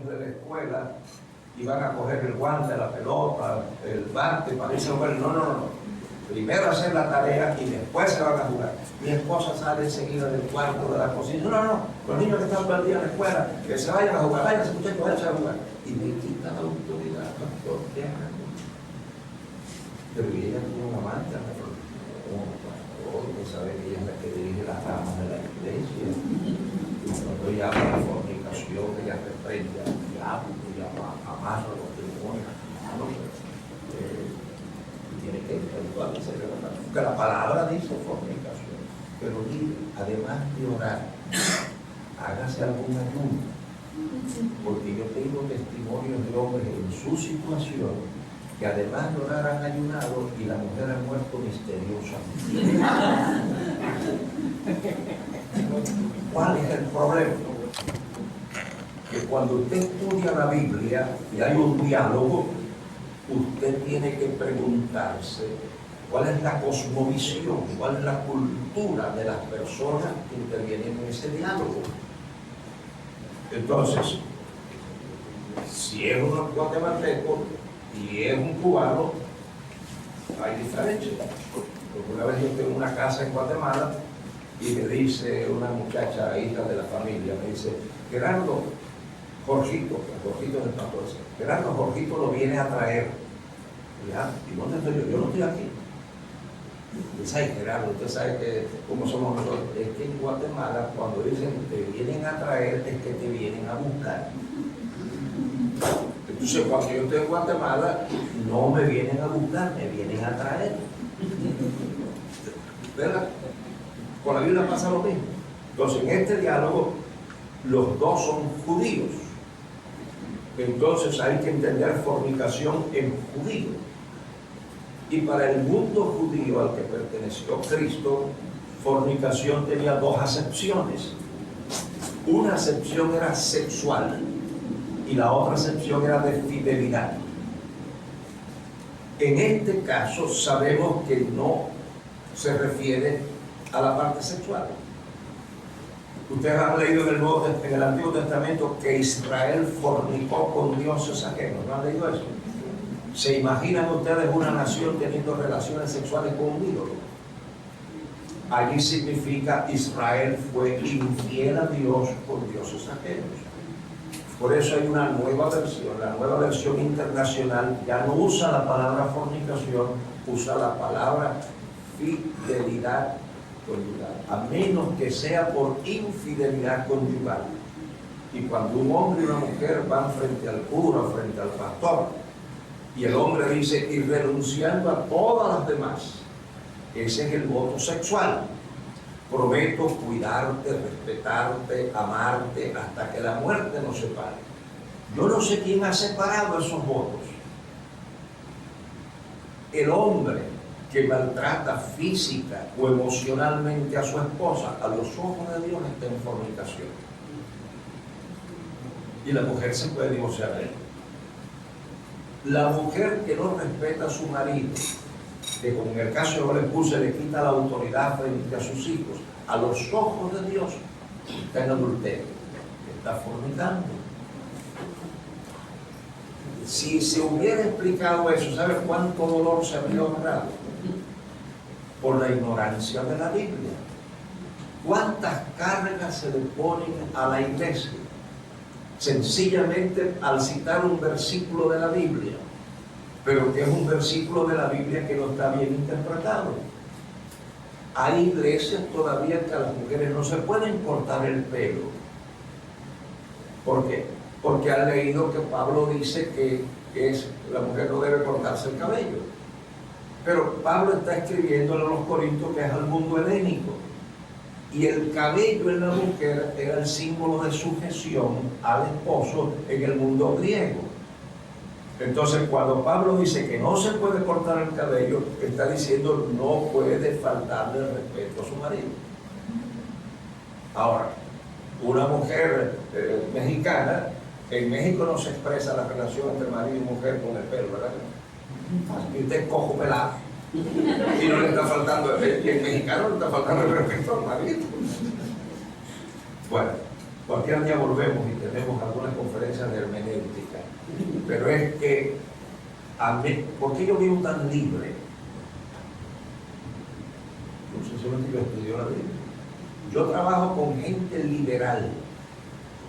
niños de la escuela y van a coger el guante, la pelota, el bate para irse a jugar. No, no, no. Primero hacer la tarea y después se van a jugar. Mi esposa sale enseguida del cuarto de la cocina. No, no, no. Los niños que están perdidos en la escuela, que se vayan a jugar. Váyanse, muchachos, váyanse a jugar. Y me quita la autoridad, pastor. ¿Qué hago? Pero ella tiene una amante, pastor. Usted sabe que ella es la que dirige las ramas de la iglesia. Y cuando ella habla de fornicación, ella reprende al diablo, ella amarra los demonios. Tiene que actualizarse, porque la palabra dice fornicación. Pero mire, además de orar, hágase algún ayuno. Porque yo tengo testimonios de hombres en su situación que además de orar han ayunado y la mujer ha muerto misteriosamente. ¿Cuál es el problema? Que cuando usted estudia la Biblia y hay un diálogo, usted tiene que preguntarse cuál es la cosmovisión, cuál es la cultura de las personas que intervienen en ese diálogo. Entonces, si es un guatemalteco y es un cubano, hay diferencia. Porque una vez yo tengo una casa en Guatemala y me dice una muchacha, hija de la familia, me dice, Gerardo, Jorgito es el pastor, Gerardo, Jorgito lo viene a traer. Ya, ¿y dónde estoy yo? Yo no estoy aquí. Usted sabe, Gerardo, usted sabe que cómo somos nosotros. Es que en Guatemala, cuando dicen te vienen a traer, es que te vienen a buscar. Entonces, cuando yo estoy en Guatemala, no me vienen a buscar, me vienen a traer. ¿Verdad? Con la Biblia pasa lo mismo. Entonces, en este diálogo, los dos son judíos. Entonces hay que entender fornicación en judío. Y para el mundo judío al que perteneció Cristo, fornicación tenía dos acepciones. Una acepción era sexual y la otra acepción era de fidelidad. En este caso sabemos que no se refiere a la parte sexual. Ustedes han leído en el Antiguo Testamento que Israel fornicó con dioses ajenos. ¿No han leído eso? ¿Se imaginan ustedes una nación teniendo relaciones sexuales con un ídolo? Allí significa Israel fue infiel a Dios con dioses ajenos. Por eso hay una nueva versión, la nueva versión internacional ya no usa la palabra fornicación, usa la palabra fidelidad conyugal, a menos que sea por infidelidad conyugal. Y cuando un hombre y una mujer van frente al cura, frente al pastor, y el hombre dice, y renunciando a todas las demás, ese es el voto sexual. Prometo cuidarte, respetarte, amarte, hasta que la muerte nos separe. Yo no sé quién ha separado esos votos. El hombre que maltrata física o emocionalmente a su esposa, a los ojos de Dios está en fornicación. Y la mujer se puede divorciar de él. La mujer que no respeta a su marido, que como en el caso yo le puse, le quita la autoridad frente a sus hijos, a los ojos de Dios está en adulterio, está fornicando. Si se hubiera explicado eso, ¿sabe cuánto dolor se habría ahorrado? Por la ignorancia de la Biblia. ¿Cuántas cargas se le ponen a la iglesia? Sencillamente al citar un versículo de la Biblia, pero que es un versículo de la Biblia que no está bien interpretado. Hay iglesias todavía que a las mujeres no se pueden cortar el pelo. ¿Por qué? Porque han leído que Pablo dice que la mujer no debe cortarse el cabello. Pero Pablo está escribiéndole a los corintios que es al mundo helénico. Y el cabello en la mujer era el símbolo de sujeción al esposo en el mundo griego. Entonces, cuando Pablo dice que no se puede cortar el cabello, está diciendo no puede faltarle el respeto a su marido. Ahora, una mujer mexicana, en México no se expresa la relación entre marido y mujer con el pelo, ¿verdad? Y usted cojo pelado. Y no le está faltando, el mexicano le está faltando el respeto al marido. Bueno, cualquier día volvemos y tenemos algunas conferencias de hermenéutica. Pero es que, ¿por qué yo vivo tan libre? No sé si yo estudió la Biblia. Yo trabajo con gente liberal,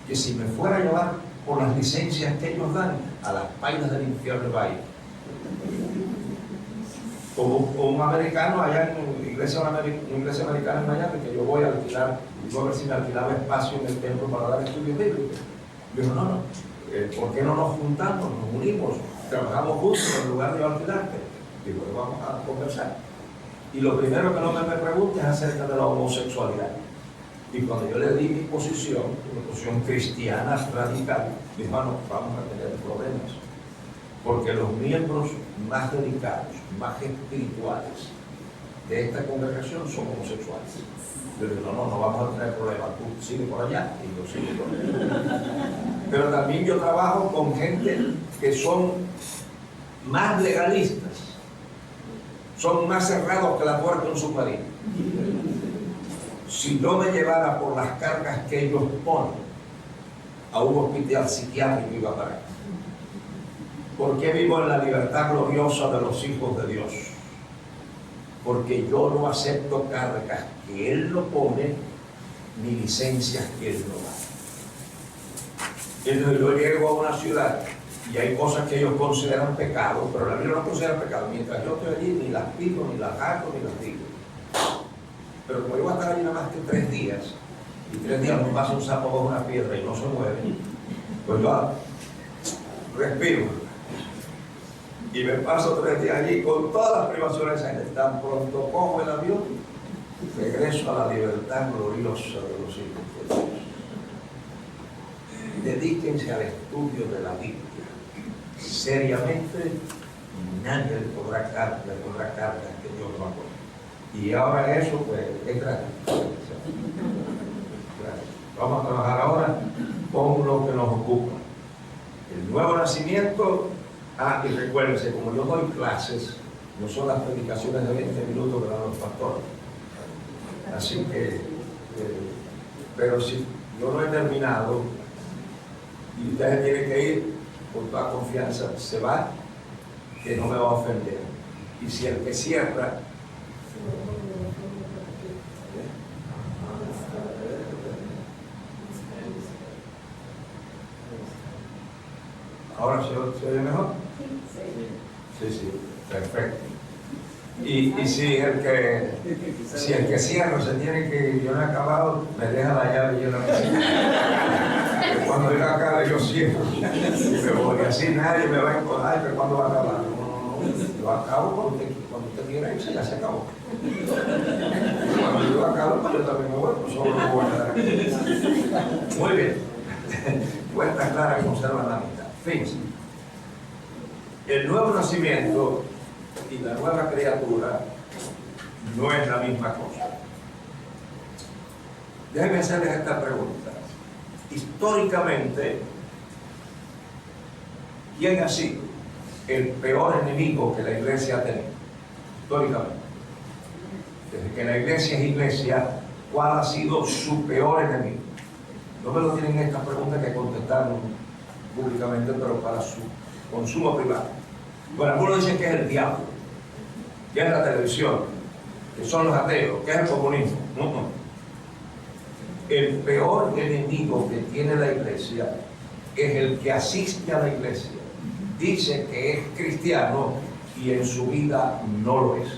que si me fuera a llevar por las licencias que ellos dan, a las pailas del infierno va a ir. Como un americano allá en una iglesia americana en Miami, que yo voy a alquilar, y a ver si me alquilaba espacio en el templo para dar estudios bíblicos. Yo digo, no, ¿por qué no nos juntamos, nos unimos, trabajamos juntos en lugar de alquilarte? Digo, vamos a conversar. Y lo primero que no me pregunta es acerca de la homosexualidad. Y cuando yo le di mi posición cristiana radical, dije, hermano, vamos a tener problemas. Porque los miembros más delicados, más espirituales de esta congregación son homosexuales. Yo digo, no vamos a tener problemas. Tú sigue por allá y yo sigo por allá. Pero también yo trabajo con gente que son más legalistas. Son más cerrados que la puerta de un submarino. Si yo me llevara por las cargas que ellos ponen a un hospital psiquiátrico iba para acá. ¿Por qué vivo en la libertad gloriosa de los hijos de Dios? Porque yo no acepto cargas que Él no pone, ni licencias que Él no da. Entonces yo llego a una ciudad y hay cosas que ellos consideran pecado, pero la Biblia no considera pecado. Mientras yo estoy allí, ni las pido, ni las hago, ni las digo. Pero como yo voy a estar allí nada más que 3 días, y 3 días no pasa un sapo bajo una piedra y no se mueve, pues yo respiro. Y me paso 3 días allí con todas las privaciones ahí. Tan pronto cojo el avión, regreso a la libertad gloriosa de los hijos de Dios. Dedíquense al estudio de la Biblia. Seriamente, nadie le podrá cargas que Dios no apoya. Y ahora eso, pues, es gratis. Vamos a trabajar ahora con lo que nos ocupa. El nuevo nacimiento. Y recuérdense, como yo doy clases, no son las predicaciones de 20 minutos que dan los pastores. Así que, pero si yo no he terminado y ustedes tienen que ir con toda confianza, se va, que no me va a ofender. Y si el que cierra, ¿ahora se oye mejor? Sí, perfecto. Y si el que cierra se tiene que ir, yo no he acabado, me deja la llave y yo la necesito. Cuando yo acabe, yo cierro. Porque así nadie me va a encontrar, pero ¿cuándo va a acabar? No. Yo acabo cuando usted quiera irse, ya se acabó. Cuando yo acabe, pues yo también me voy, pues solo me voy a quedar aquí. Muy bien. Cuenta clara que conservan la mitad. Fíjense. El nuevo nacimiento y la nueva criatura no es la misma cosa. Déjenme hacerles esta pregunta. Históricamente, ¿quién ha sido el peor enemigo que la iglesia ha tenido? Históricamente. Desde que la iglesia es iglesia, ¿cuál ha sido su peor enemigo? No me lo tienen estas preguntas que contestaron públicamente, pero para su consumo privado. Bueno, algunos dicen que es el diablo, que es la televisión, que son los ateos, que es el comunismo. No. El peor enemigo que tiene la iglesia es el que asiste a la iglesia, dice que es cristiano y en su vida no lo es.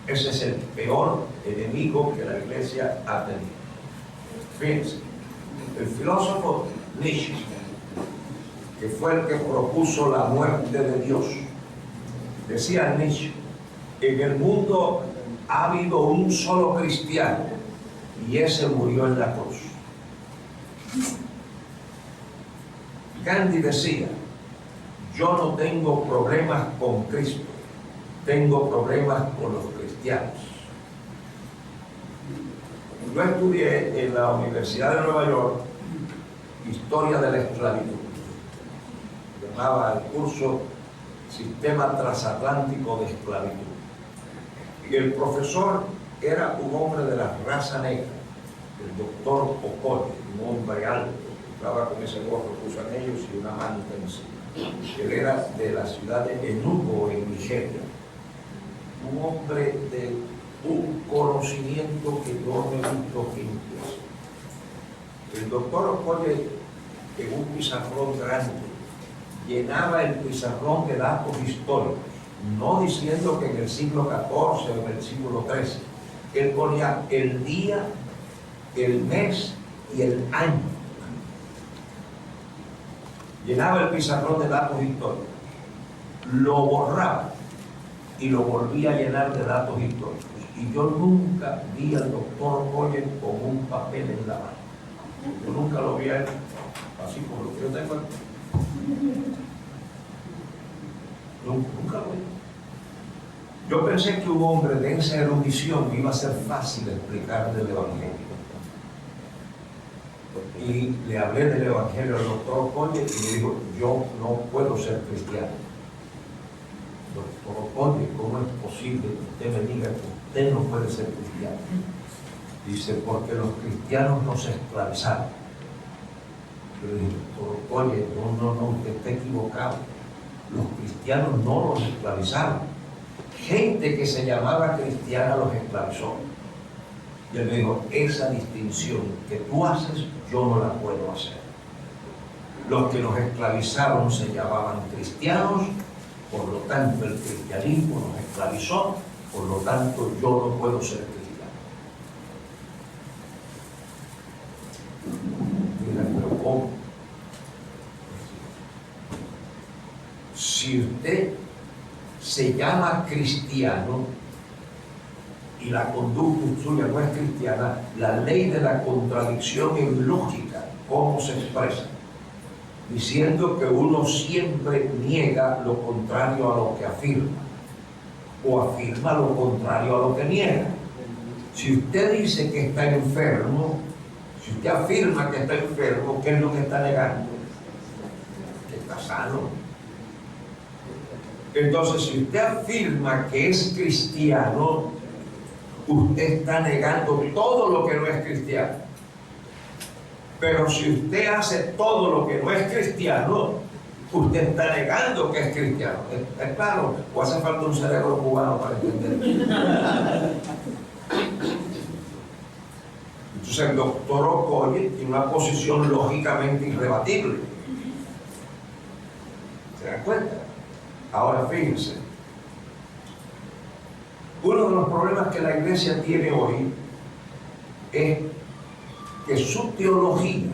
Ese es el peor enemigo que la iglesia ha tenido. Fíjense, el filósofo Nietzsche, que fue el que propuso la muerte de Dios, decía Nietzsche, en el mundo ha habido un solo cristiano y ese murió en la cruz. Gandhi decía, yo no tengo problemas con Cristo, tengo problemas con los cristianos. Yo estudié en la Universidad de Nueva York historia de la esclavitud. Llamaba el curso Sistema Transatlántico de Esclavitud. Y el profesor era un hombre de la raza negra, el doctor Okoye, un hombre alto, estaba con ese gorro que usan ellos y una manta encima. Él era de la ciudad de Enugu, en Nigeria. Un hombre de un conocimiento que yo no he visto limpias. El doctor Okoye, en un pizarrón grande, llenaba el pizarrón de datos históricos, no diciendo que en el siglo XIV o en el siglo XIII. Él ponía el día, el mes y el año. Llenaba el pizarrón de datos históricos, lo borraba y lo volvía a llenar de datos históricos. Y yo nunca vi al doctor Okoye con un papel en la mano. Yo nunca lo vi a él así como lo que yo tengo aquí. Nunca lo vi. Yo pensé que un hombre de esa erudición iba a ser fácil explicarle el Evangelio. Y le hablé del Evangelio al doctor Okoye y me dijo, yo no puedo ser cristiano. Doctor Okoye, ¿cómo es posible que usted me diga que usted no puede ser cristiano? Dice, porque los cristianos no se esclavizaron. Yo le dije, doctor Okoye, no, usted está equivocado. Los cristianos no los esclavizaron. Gente que se llamaba cristiana los esclavizó. Y él me dijo, esa distinción que tú haces, yo no la puedo hacer. Los que los esclavizaron se llamaban cristianos, por lo tanto el cristianismo nos esclavizó, por lo tanto yo no puedo ser cristiano. Mira, pero ¿cómo? Si usted se llama cristiano y la conducta suya no es cristiana, la ley de la contradicción es lógica. ¿Cómo se expresa? Diciendo que uno siempre niega lo contrario a lo que afirma, o afirma lo contrario a lo que niega. Si usted dice que está enfermo, si usted afirma que está enfermo, ¿qué es lo que está negando? Que está sano. Entonces, si usted afirma que es cristiano, usted está negando todo lo que no es cristiano. Pero si usted hace todo lo que no es cristiano, usted está negando que es cristiano. ¿Es claro? ¿O hace falta un cerebro cubano para entender? Entonces el doctor Okoye tiene una posición lógicamente irrebatible. ¿Se dan cuenta? Ahora fíjense, uno de los problemas que la iglesia tiene hoy es que su teología,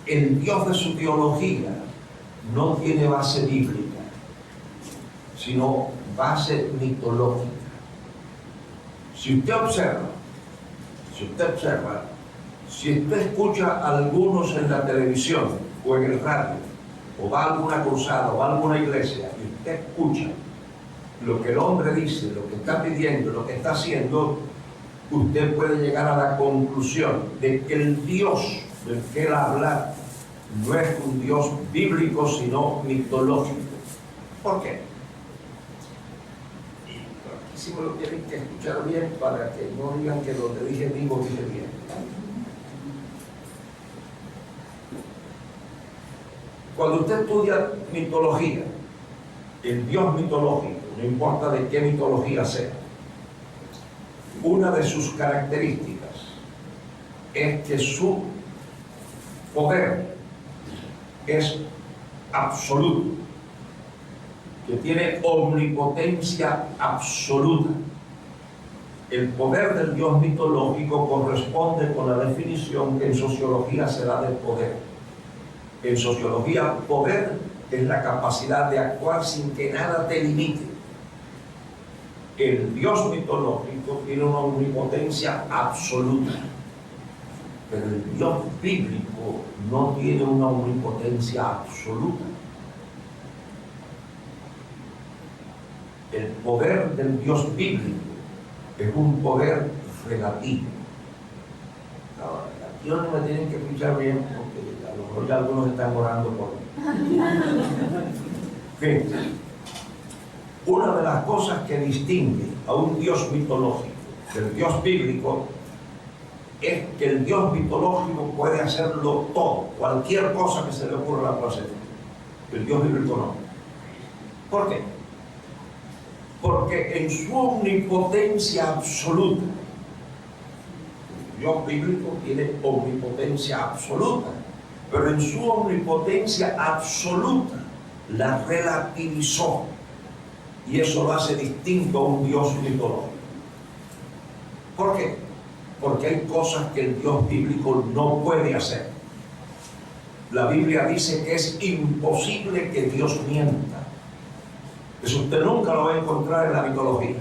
el Dios de su teología, no tiene base bíblica, sino base mitológica. Si usted observa, si usted escucha a algunos en la televisión o en el radio, o va a alguna cruzada o va a alguna iglesia, y usted escucha lo que el hombre dice, lo que está pidiendo, lo que está haciendo, usted puede llegar a la conclusión de que el Dios del que él habla no es un Dios bíblico, sino mitológico. ¿Por qué? Aquí sí me lo tienen que escuchar bien para que no digan que donde dije vivo, dije bien. Cuando usted estudia mitología, el Dios mitológico, no importa de qué mitología sea, una de sus características es que su poder es absoluto, que tiene omnipotencia absoluta. El poder del Dios mitológico corresponde con la definición que en sociología se da del poder. En sociología, poder es la capacidad de actuar sin que nada te limite. El Dios mitológico tiene una omnipotencia absoluta, pero el Dios bíblico no tiene una omnipotencia absoluta. El poder del Dios bíblico es un poder relativo. Ahora, aquí no me tienen que escuchar bien, porque a lo mejor ya algunos están orando por mí. Fíjense, una de las cosas que distingue a un Dios mitológico del Dios bíblico es que el Dios mitológico puede hacerlo todo, cualquier cosa que se le ocurra la puede hacer. El Dios bíblico no. ¿Por qué? Porque en su omnipotencia absoluta, el Dios bíblico tiene omnipotencia absoluta, pero en su omnipotencia absoluta la relativizó, y eso lo hace distinto a un Dios mitológico. ¿Por qué? Porque hay cosas que el Dios bíblico no puede hacer. La Biblia dice que es imposible que Dios mienta. Eso usted nunca lo va a encontrar en la mitología.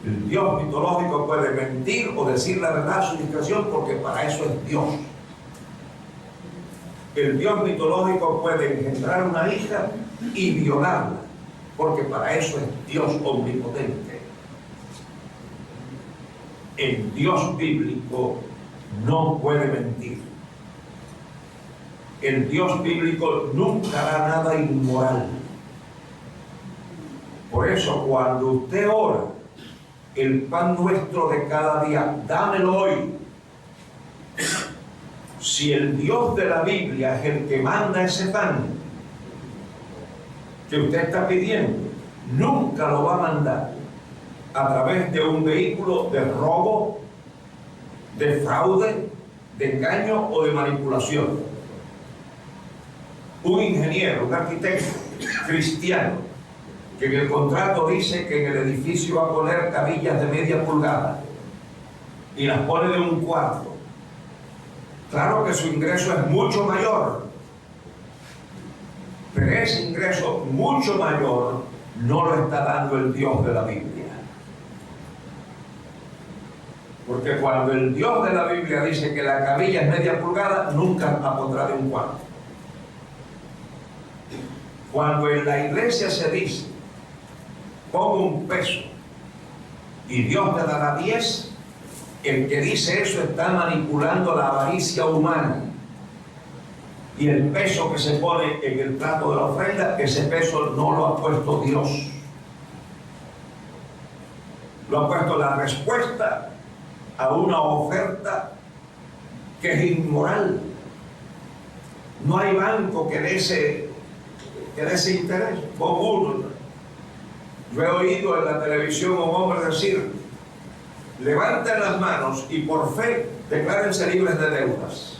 El Dios mitológico puede mentir o decir la verdad a su discreción, porque para eso es Dios. El Dios mitológico puede engendrar una hija y violarla, porque para eso es Dios omnipotente. El Dios bíblico no puede mentir. El Dios bíblico nunca hará nada inmoral. Por eso, cuando usted ora, el pan nuestro de cada día, dámelo hoy. Si el Dios de la Biblia es el que manda ese pan que usted está pidiendo, nunca lo va a mandar a través de un vehículo de robo, de fraude, de engaño o de manipulación. Un ingeniero, un arquitecto cristiano, que en el contrato dice que en el edificio va a poner cabillas de media pulgada y las pone de un cuarto, claro que su ingreso es mucho mayor, pero ese ingreso mucho mayor no lo está dando el Dios de la Biblia. Porque cuando el Dios de la Biblia dice que la cabilla es media pulgada, nunca la pondrá de un cuarto. Cuando en la iglesia se dice, pongo un peso y Dios te dará 10, el que dice eso está manipulando la avaricia humana. Y el peso que se pone en el plato de la ofrenda, ese peso no lo ha puesto Dios. Lo ha puesto la respuesta a una oferta que es inmoral. No hay banco que dé ese interés. Con uno, yo he oído en la televisión a un hombre decir: levanten las manos y por fe declárense libres de deudas.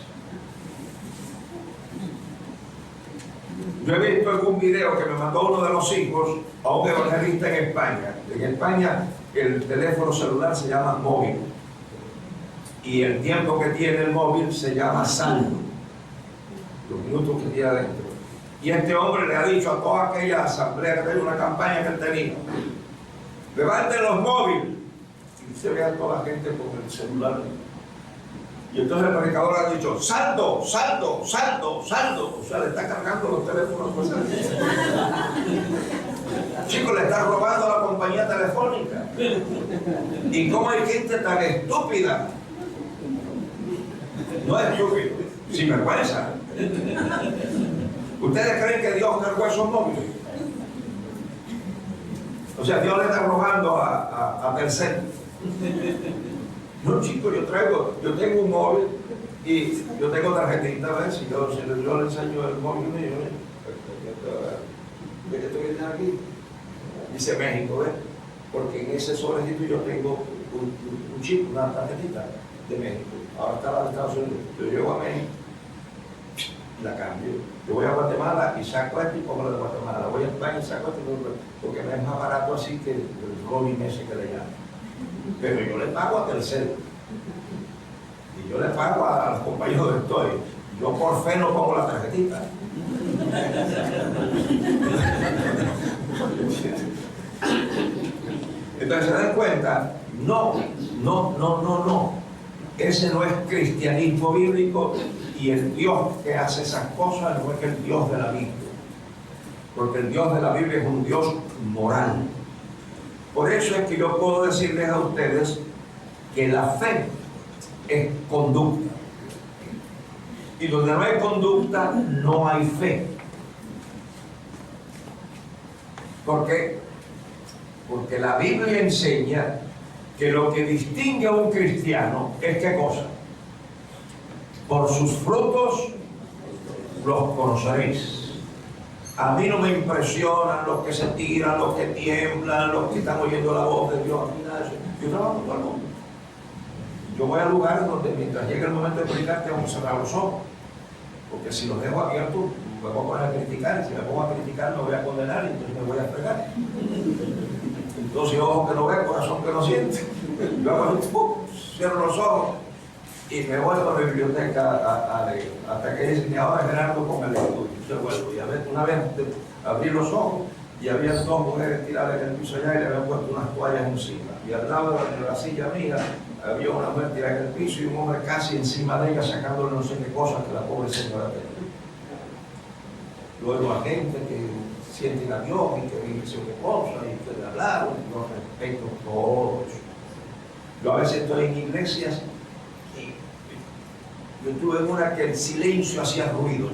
Yo he visto algún video que me mandó uno de los hijos a un evangelista en España. En España el teléfono celular se llama móvil y el tiempo que tiene el móvil se llama saldo, los minutos que tiene adentro. Y este hombre le ha dicho a toda aquella asamblea que tenía una campaña que él tenía: levanten los móviles. Y se ve a toda la gente con el celular. Y entonces el predicador ha dicho: saldo, saldo, saldo, saldo. O sea, le está cargando los teléfonos. Chicos, le está robando a la compañía telefónica. ¿Y cómo hay gente tan estúpida? No es estúpido, sin vergüenza. ¿Ustedes creen que Dios cargó esos móviles? O sea, Dios le está robando a Telcel. No, chicos, yo tengo un móvil y yo tengo tarjetita, ¿ves? Si yo le enseño el móvil mío, ¿ves? ¿Qué estoy viendo aquí? Dice México, ¿ves? Porque en ese sobrecito yo tengo un chip, una tarjetita de México. Ahora está la de Estados Unidos. Yo llego a México, la cambio. Yo voy a Guatemala y saco esto y pongo la de Guatemala. Voy a España y saco esto porque me es más barato así que el roaming ese que le llaman. Pero yo le pago a Telcel y yo le pago a los compañeros donde estoy. Yo por fe no pongo la tarjetita. Entonces se dan cuenta, no. Ese no es cristianismo bíblico, y el Dios que hace esas cosas no es el Dios de la Biblia, porque el Dios de la Biblia es un Dios moral. Por eso es que yo puedo decirles a ustedes que la fe es conducta, y donde no hay conducta no hay fe. ¿Por qué? Porque la Biblia enseña que lo que distingue a un cristiano es ¿qué cosa? Por sus frutos los conoceréis. A mí no me impresionan los que se tiran, los que tiemblan, los que están oyendo la voz de Dios. A mí nada de eso. Yo trabajo con todo el mundo. Yo voy a lugares donde mientras llegue el momento de predicar tengo que cerrar los ojos. Porque si los dejo abiertos, me voy a poner a criticar. Y si me pongo a criticar, me voy a condenar y entonces me voy a fregar. Entonces, ojos que no ven, corazón que no siente. Yo hago esto, cierro los ojos y me voy a la biblioteca a leer. Hasta que dicen, y ahora Gerardo con el estudio. Yo vuelvo. Y a ver, una vez abrí los ojos y había dos mujeres tiradas en el piso allá y le habían puesto unas toallas encima. Y al lado de la silla mía había una mujer tirada en el piso y un hombre casi encima de ella sacándole no sé qué cosas que la pobre señora tenía. Luego a gente que sienten a Dios y que dice qué cosas y que le hablaron y yo respeto todo eso. Yo a veces estoy en iglesias y yo estuve en una que el silencio hacía ruido.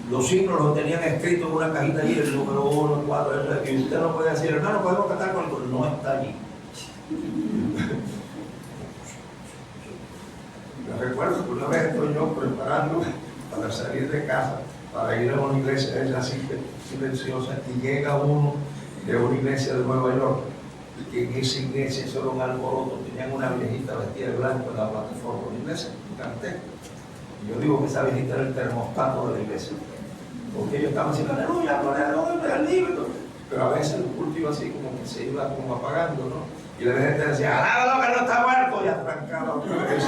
Los signos los tenían escritos en una cajita allí, el número 1, el 4, y usted no puede decir, hermano, podemos cantar con el no está allí. Me recuerdo que una vez estoy yo preparando para salir de casa, para ir a una iglesia, es así silenciosa, y llega uno de una iglesia de Nueva York, que en esa iglesia eso era un alboroto, tenían una viejita vestida de blanco en la plataforma de la iglesia, canté. Y yo digo que esa viejita era el termostato de la iglesia, porque ellos estaban diciendo, aleluya, aleluya, el libro. Pero a veces el culto iba así como que se iba como apagando, ¿no? Y la gente decía, alábalo que no está muerto, y arrancaba otra vez.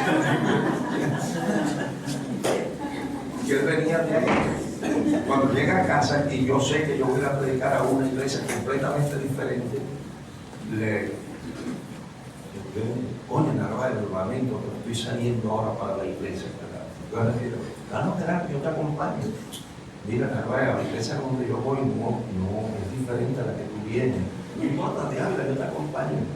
Y él venía de ahí. Cuando llega a casa y yo sé que yo voy a predicar a una iglesia completamente diferente, oye, Narváez, el lamento que estoy saliendo ahora para la iglesia, ¿verdad? Yo le digo, no, Gerardo, yo te acompaño. Mira, Narváez, la iglesia donde yo voy no es diferente a la que tú vienes. No importa, te habla, yo te acompaño.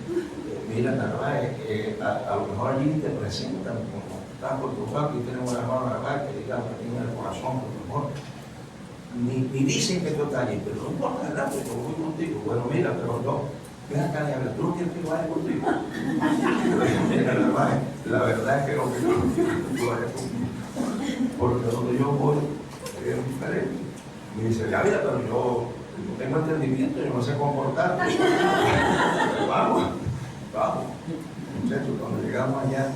Mira, Narváez, a lo mejor allí te presentan como estás por tu parte y tenemos una hermana Narváez que digamos que tiene el corazón, por favor. Ni dicen que tú estás allí, pero no importa, ¿verdad? Porque yo voy contigo. Bueno, mira, pero no. Ven acá y habla, ¿tú no quieres que yo vaya contigo? Mira, Narváez, la verdad es que no quiero que tú vayas conmigo. Porque donde yo voy es diferente. Me dice, ya mira, pero yo no tengo entendimiento, yo no sé comportar. Vamos. Muchachos, cuando llegamos allá,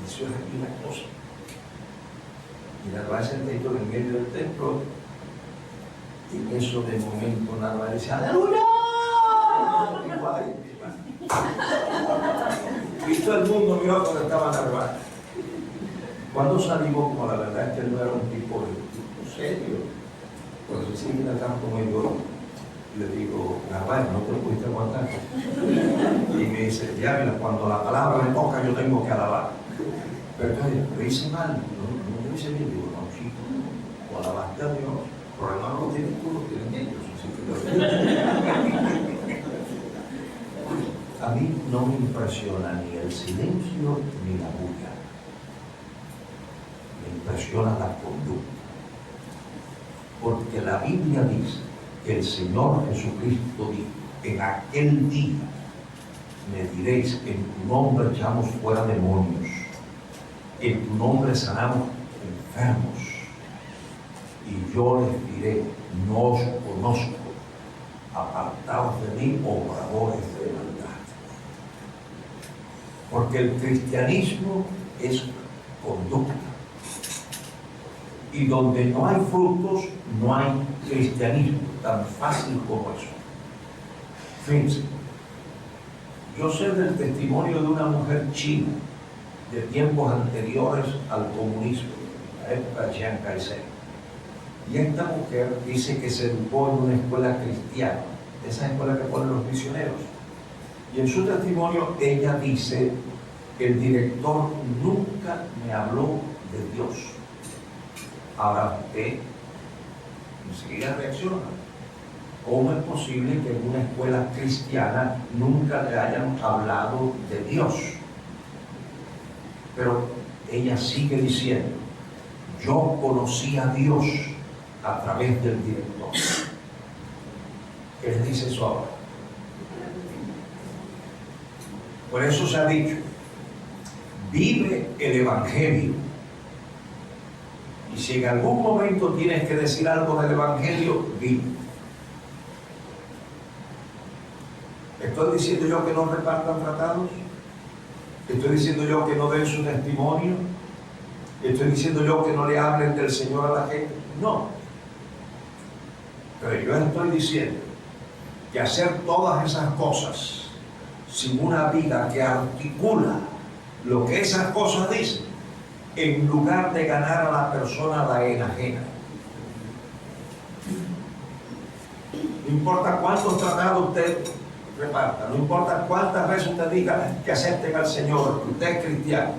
eso es aquí una cosa. Y Narváez sentado en medio del templo, y en eso de momento Narváez decía, ¡aleluya! Y todo el mundo miró cuando estaba Narváez. Cuando salimos, como la verdad es que él no era un tipo serio, cuando se sigue tanto como yo, le digo, Narváez, no te pudiste aguantar. Y me dice, ya mira, cuando la palabra me toca, yo tengo que alabar. Pero entonces, lo hice mal, no lo hice bien. Digo, no, chico, o alabaste a Dios, el problema no lo tienes tú, lo tienen ellos. A mí no me impresiona ni el silencio ni la bulla. Me impresiona la conducta. Porque la Biblia dice que el Señor Jesucristo dijo, en aquel día me diréis, en tu nombre echamos fuera demonios, en tu nombre sanamos enfermos, y yo les diré, no os conozco, apartaos de mí, obradores de maldad. Porque el cristianismo es conducta. Y donde no hay frutos, no hay cristianismo, tan fácil como eso. Fíjense, yo sé del testimonio de una mujer china de tiempos anteriores al comunismo, la época de Chiang Kai-shek. Y esta mujer dice que se educó en una escuela cristiana, esa escuela que ponen los misioneros. Y en su testimonio ella dice, el director nunca me habló de Dios. Ahora usted enseguida reacciona. ¿Cómo es posible que en una escuela cristiana nunca le hayan hablado de Dios? Pero ella sigue diciendo, yo conocí a Dios a través del director. ¿Qué les dice eso ahora? Por eso se ha dicho, vive el Evangelio. Y si en algún momento tienes que decir algo del Evangelio, vive. ¿Estoy diciendo yo que no repartan tratados? ¿Estoy diciendo yo que no den su testimonio? ¿Estoy diciendo yo que no le hablen del Señor a la gente? No. Pero yo estoy diciendo que hacer todas esas cosas sin una vida que articula lo que esas cosas dicen, en lugar de ganar a la persona la enajena. No importa cuántos tratados usted reparta, no importa cuántas veces usted diga que acepten al Señor, que usted es cristiano,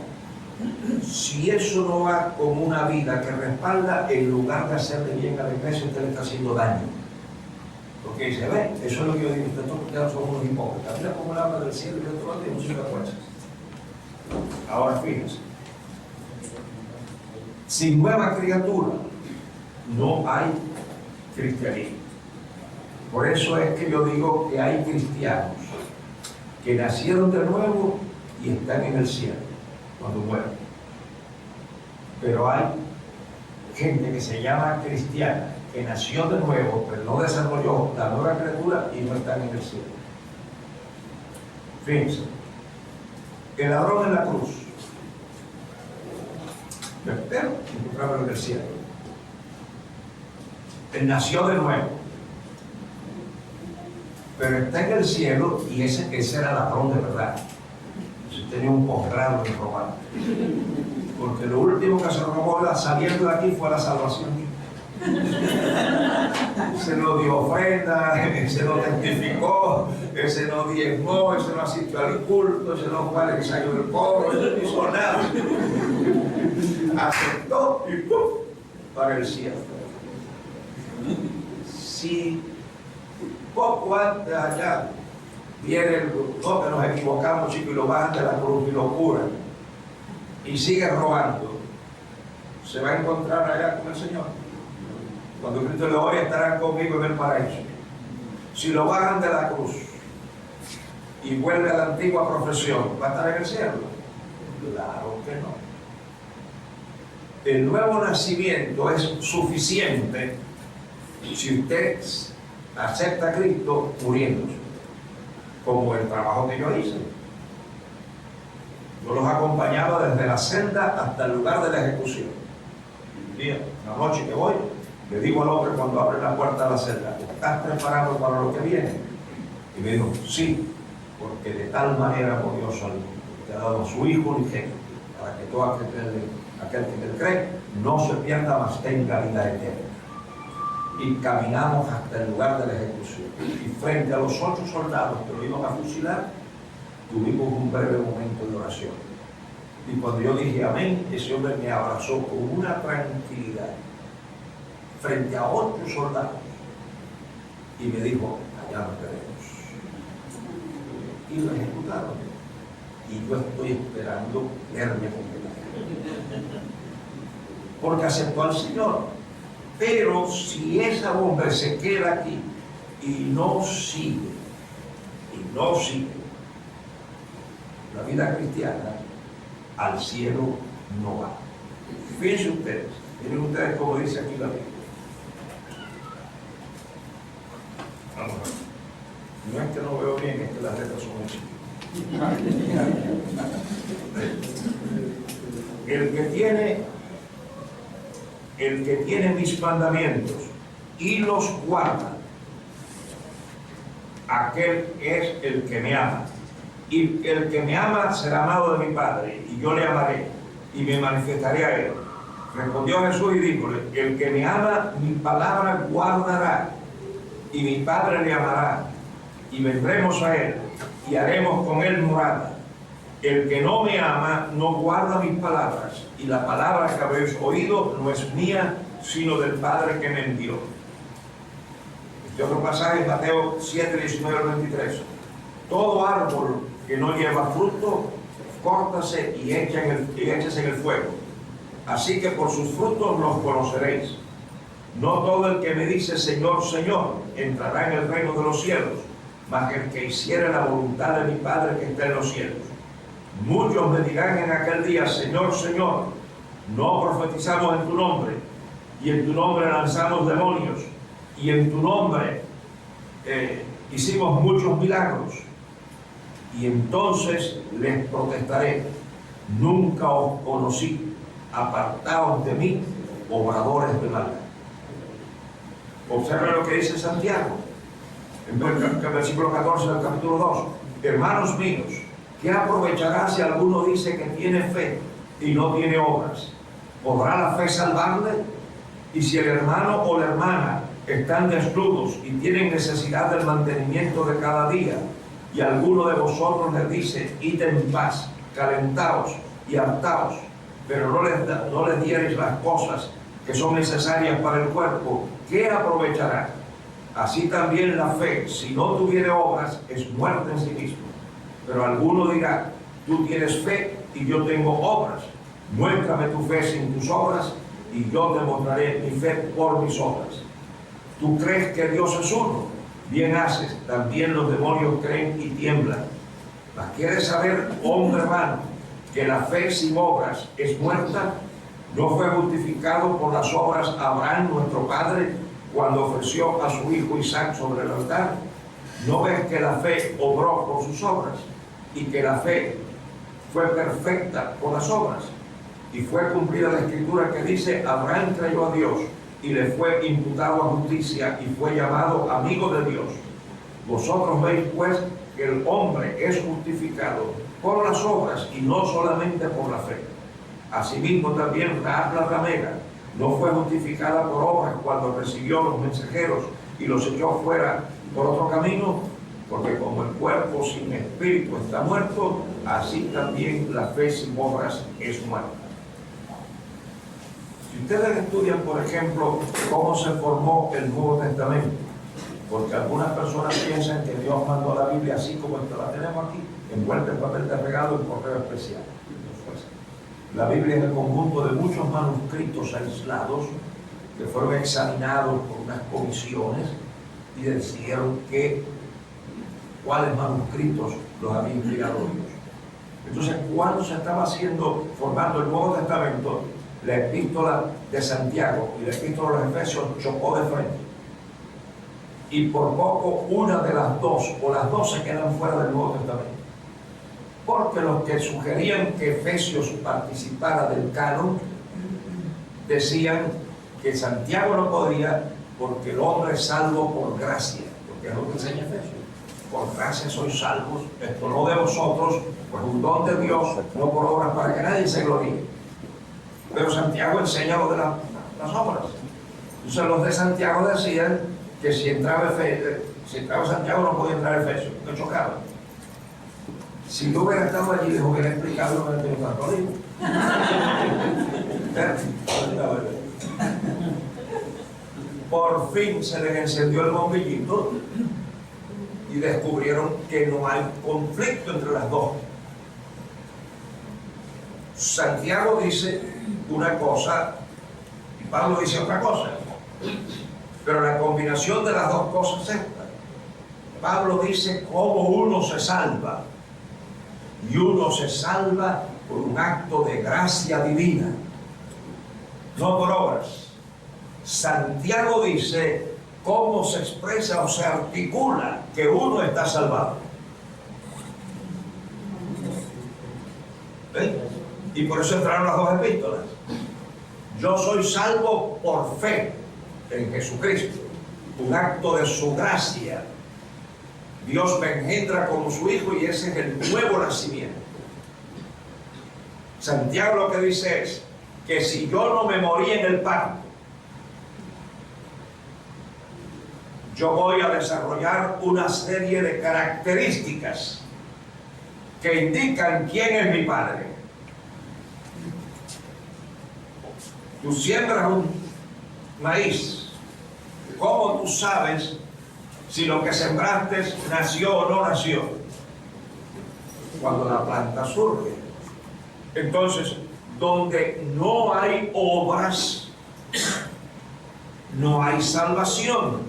si eso no va con una vida que respalda, en lugar de hacerle bien a la iglesia, usted le está haciendo daño. Porque dice, ve, eso es lo que yo digo, ustedes son unos hipócritas. Mira cómo le habla del cielo y de todo, tiene muchas fuerzas. Ahora fíjense, sin nueva criatura no hay cristianismo. Por eso es que yo digo que hay cristianos que nacieron de nuevo y están en el cielo cuando mueren. Pero hay gente que se llama cristiana, que nació de nuevo, pero no desarrolló la nueva criatura y no están en el cielo. Fíjense, el ladrón en la cruz, yo espero encontrarlo en el cielo. Él nació de nuevo, pero está en el cielo y ese era ladrón de verdad. Tenía un posgrado en robar. Porque lo último que se robó saliendo de aquí fue la salvación. Ese no dio ofrenda, ese no testificó, ese no diezmó, ese no asistió al culto, ese no fue al ensayo del coro, ese no hizo nada. Aceptó y ¡pum! Para el cielo. Si poco antes allá viene el no, que nos equivocamos, chicos, y lo bajan de la cruz y lo curan y sigue robando, se va a encontrar allá con el Señor. Cuando Cristo le oye, estarán conmigo en el paraíso. Si lo bajan de la cruz y vuelve a la antigua profesión, ¿va a estar en el cielo? Claro que no. El nuevo nacimiento es suficiente si usted acepta a Cristo muriéndose, como el trabajo que yo hice. Yo los acompañaba desde la celda hasta el lugar de la ejecución. Un día, la noche que voy, le digo al hombre cuando abre la puerta de la celda, ¿estás preparado para lo que viene? Y me dijo, sí, porque de tal manera amó Dios al mundo, que ha dado a su Hijo unigénito, para que todo aquel que le cree no se pierda, mas tenga vida eterna. Y caminamos hasta el lugar de la ejecución. Y frente a los 8 soldados que lo iban a fusilar, tuvimos un breve momento de oración. Y cuando yo dije amén, ese hombre me abrazó con una tranquilidad frente a 8 soldados y me dijo, allá nos veremos. Y lo ejecutaron. Y yo estoy esperando verme con él. Porque aceptó al Señor. Pero si ese hombre se queda aquí y no sigue, la vida cristiana, al cielo no va. Fíjense ustedes, miren ustedes como dice aquí la Biblia. Vamos a ver. No es que no veo bien, es que las letras son muy chiquitas. El que tiene mis mandamientos y los guarda, aquel es el que me ama. Y el que me ama será amado de mi Padre, y yo le amaré, y me manifestaré a él. Respondió Jesús y díjole, el que me ama, mi palabra guardará, y mi Padre le amará, y vendremos a él, y haremos con él morada. El que no me ama, no guarda mis palabras, y la palabra que habéis oído no es mía, sino del Padre que me envió. Este otro pasaje es Mateo 7, 19 al 23. Todo árbol que no lleva fruto, córtase y échese en el fuego. Así que por sus frutos los conoceréis. No todo el que me dice Señor, Señor, entrará en el reino de los cielos, mas el que hiciere la voluntad de mi Padre que está en los cielos. Muchos me dirán en aquel día: Señor, Señor, no profetizamos en tu nombre, y en tu nombre lanzamos demonios, y en tu nombre hicimos muchos milagros. Y entonces les protestaré: nunca os conocí, apartaos de mí, obradores de maldad. Observen lo que dice Santiago en el versículo 14 del capítulo 2. Hermanos míos, ¿qué aprovechará si alguno dice que tiene fe y no tiene obras? ¿Podrá la fe salvarle? Y si el hermano o la hermana están desnudos y tienen necesidad del mantenimiento de cada día, y alguno de vosotros les dice: id en paz, calentaos y hartaos, pero no les diereis las cosas que son necesarias para el cuerpo, ¿qué aprovechará? Así también la fe, si no tuviere obras, es muerta en sí misma. Pero alguno dirá: tú tienes fe y yo tengo obras. Muéstrame tu fe sin tus obras, y yo te mostraré mi fe por mis obras. ¿Tú crees que Dios es uno? Bien haces, también los demonios creen y tiemblan. ¿Mas quieres saber, hombre hermano, que la fe sin obras es muerta? ¿No fue justificado por las obras Abraham, nuestro padre, cuando ofreció a su hijo Isaac sobre el altar? ¿No ves que la fe obró por sus obras, y que la fe fue perfecta por las obras? Y fue cumplida la escritura que dice: Abraham creyó a Dios y le fue imputado a justicia, y fue llamado amigo de Dios. Vosotros veis pues que el hombre es justificado por las obras y no solamente por la fe. Asimismo también Rahab la ramera no fue justificada por obras cuando recibió los mensajeros y los echó fuera por otro camino, porque como el cuerpo sin espíritu está muerto, así también la fe sin obras es muerta. Si ustedes estudian, por ejemplo, cómo se formó el Nuevo Testamento, porque algunas personas piensan que Dios mandó la Biblia así como esta la tenemos aquí, envuelta en papel de regalo en correo especial. La Biblia es el conjunto de muchos manuscritos aislados que fueron examinados por unas comisiones y decidieron cuáles manuscritos los había inspirado Dios. Entonces, cuando se estaba formando el Nuevo Testamento, la epístola de Santiago y la epístola de los Efesios chocó de frente. Y por poco una de las dos, o las dos, se quedan fuera del Nuevo Testamento. Porque los que sugerían que Efesios participara del canon decían que Santiago no podía, porque el hombre es salvo por gracia, porque es lo que enseña Efesios. Por gracia sois salvos, esto no de vosotros, pues un don de Dios, no por obras, para que nadie se gloríe. Pero Santiago enseña lo de las obras. Entonces los de Santiago decían que si entraba Santiago no podía entrar Efesios, que chocaba. Si yo hubiera estado allí, les hubiera explicado y no hubiera tenido tanto lío. Por fin se les encendió el bombillito y descubrieron que no hay conflicto entre las dos. Santiago dice una cosa y Pablo dice otra cosa, pero la combinación de las dos cosas es esta. Pablo dice cómo uno se salva, y uno se salva por un acto de gracia divina, no por obras. Santiago dice cómo se expresa o se articula que uno está salvado. ¿Ven? Y por eso entraron las dos epístolas. Yo soy salvo por fe en Jesucristo, un acto de su gracia. Dios me engendra como su hijo y ese es el nuevo nacimiento. Santiago lo que dice es que si yo no me morí en el parto, yo voy a desarrollar una serie de características que indican quién es mi Padre. Tú siembras un maíz. ¿Cómo tú sabes si lo que sembraste nació o no nació? Cuando la planta surge. Entonces, donde no hay obras, no hay salvación.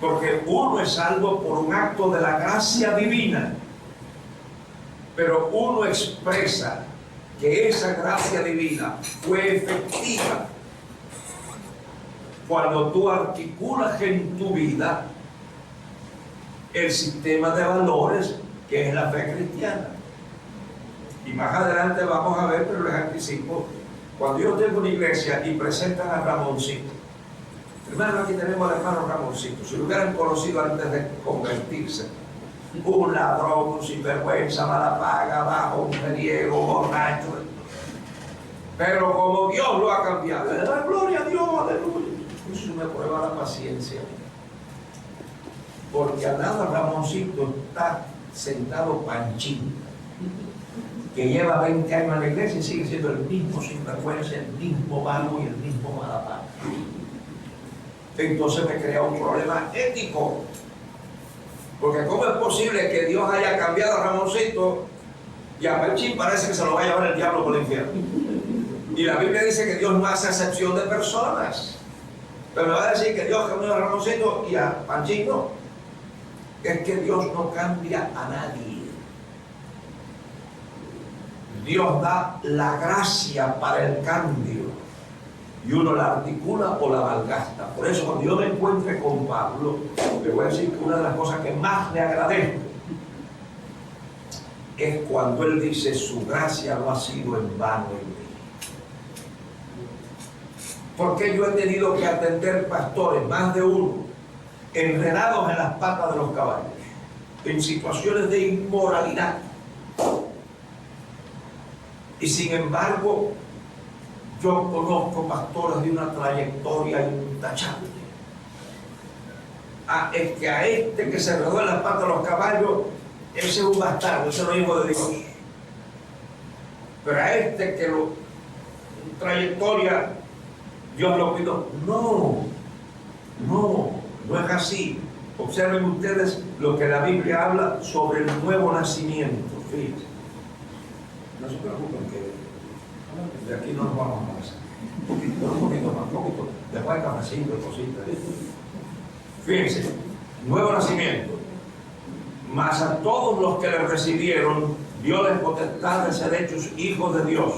Porque uno es salvo por un acto de la gracia divina, pero uno expresa que esa gracia divina fue efectiva cuando tú articulas en tu vida el sistema de valores que es la fe cristiana. Y más adelante vamos a ver, pero les anticipo, cuando yo tengo una iglesia y presentan a Ramoncito, hermano, aquí tenemos al hermano Ramoncito, si lo hubieran conocido antes de convertirse, un ladrón, un sinvergüenza, mala paga, bajo, un mujeriego, borracho, pero como Dios lo ha cambiado, le da gloria a Dios, aleluya. Eso me prueba la paciencia, porque al lado de Ramoncito está sentado Panchín, que lleva 20 años en la iglesia y sigue siendo el mismo sinvergüenza, el mismo vago y el mismo malapaga. Entonces me crea un problema ético, porque ¿cómo es posible que Dios haya cambiado a Ramoncito y a Panchín parece que se lo va a llevar el diablo por el infierno? Y la Biblia dice que Dios no hace excepción de personas, pero me va a decir que Dios cambió a Ramoncito y a Panchín no. Es que Dios no cambia a nadie. Dios da la gracia para el cambio y uno la articula o la malgasta. Por eso cuando yo me encuentre con Pablo, le voy a decir que una de las cosas que más le agradezco es cuando él dice: su gracia no ha sido en vano en mí. Porque yo he tenido que atender pastores, más de uno, enredados en las patas de los caballos, en situaciones de inmoralidad. Y sin embargo, yo conozco pastores de una trayectoria intachable. Es que a este que se enredó en las patas de los caballos, ese es un bastardo, ese no es hijo de Dios. Pero a este que trayectoria Dios lo cuidó. No es así. Observen ustedes lo que la Biblia habla sobre el nuevo nacimiento. Fíjense. No se preocupen que de aquí no nos vamos a pasar. Un poquito más, después de cafecito y cositas. Fíjense, nuevo nacimiento. Mas a todos los que le recibieron, Dios les potestad de ser hechos hijos de Dios,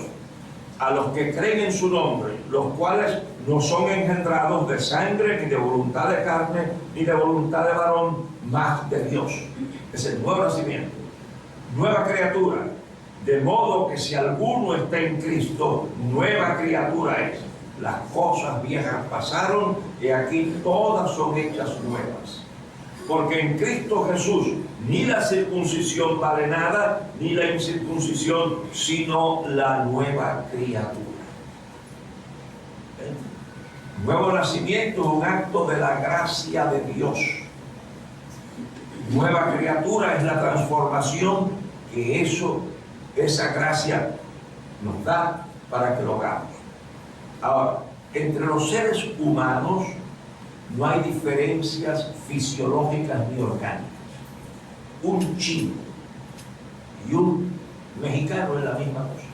a los que creen en su nombre, los cuales no son engendrados de sangre, ni de voluntad de carne, ni de voluntad de varón, mas de Dios. Es el nuevo nacimiento, nueva criatura. De modo que si alguno está en Cristo, nueva criatura es. Las cosas viejas pasaron y aquí todas son hechas nuevas. Porque en Cristo Jesús ni la circuncisión vale nada, ni la incircuncisión, sino la nueva criatura. Nuevo nacimiento es un acto de la gracia de Dios. Nueva criatura es la transformación que esa gracia nos da para que lo hagamos. Ahora, entre los seres humanos no hay diferencias fisiológicas ni orgánicas. Un chino y un mexicano es la misma cosa.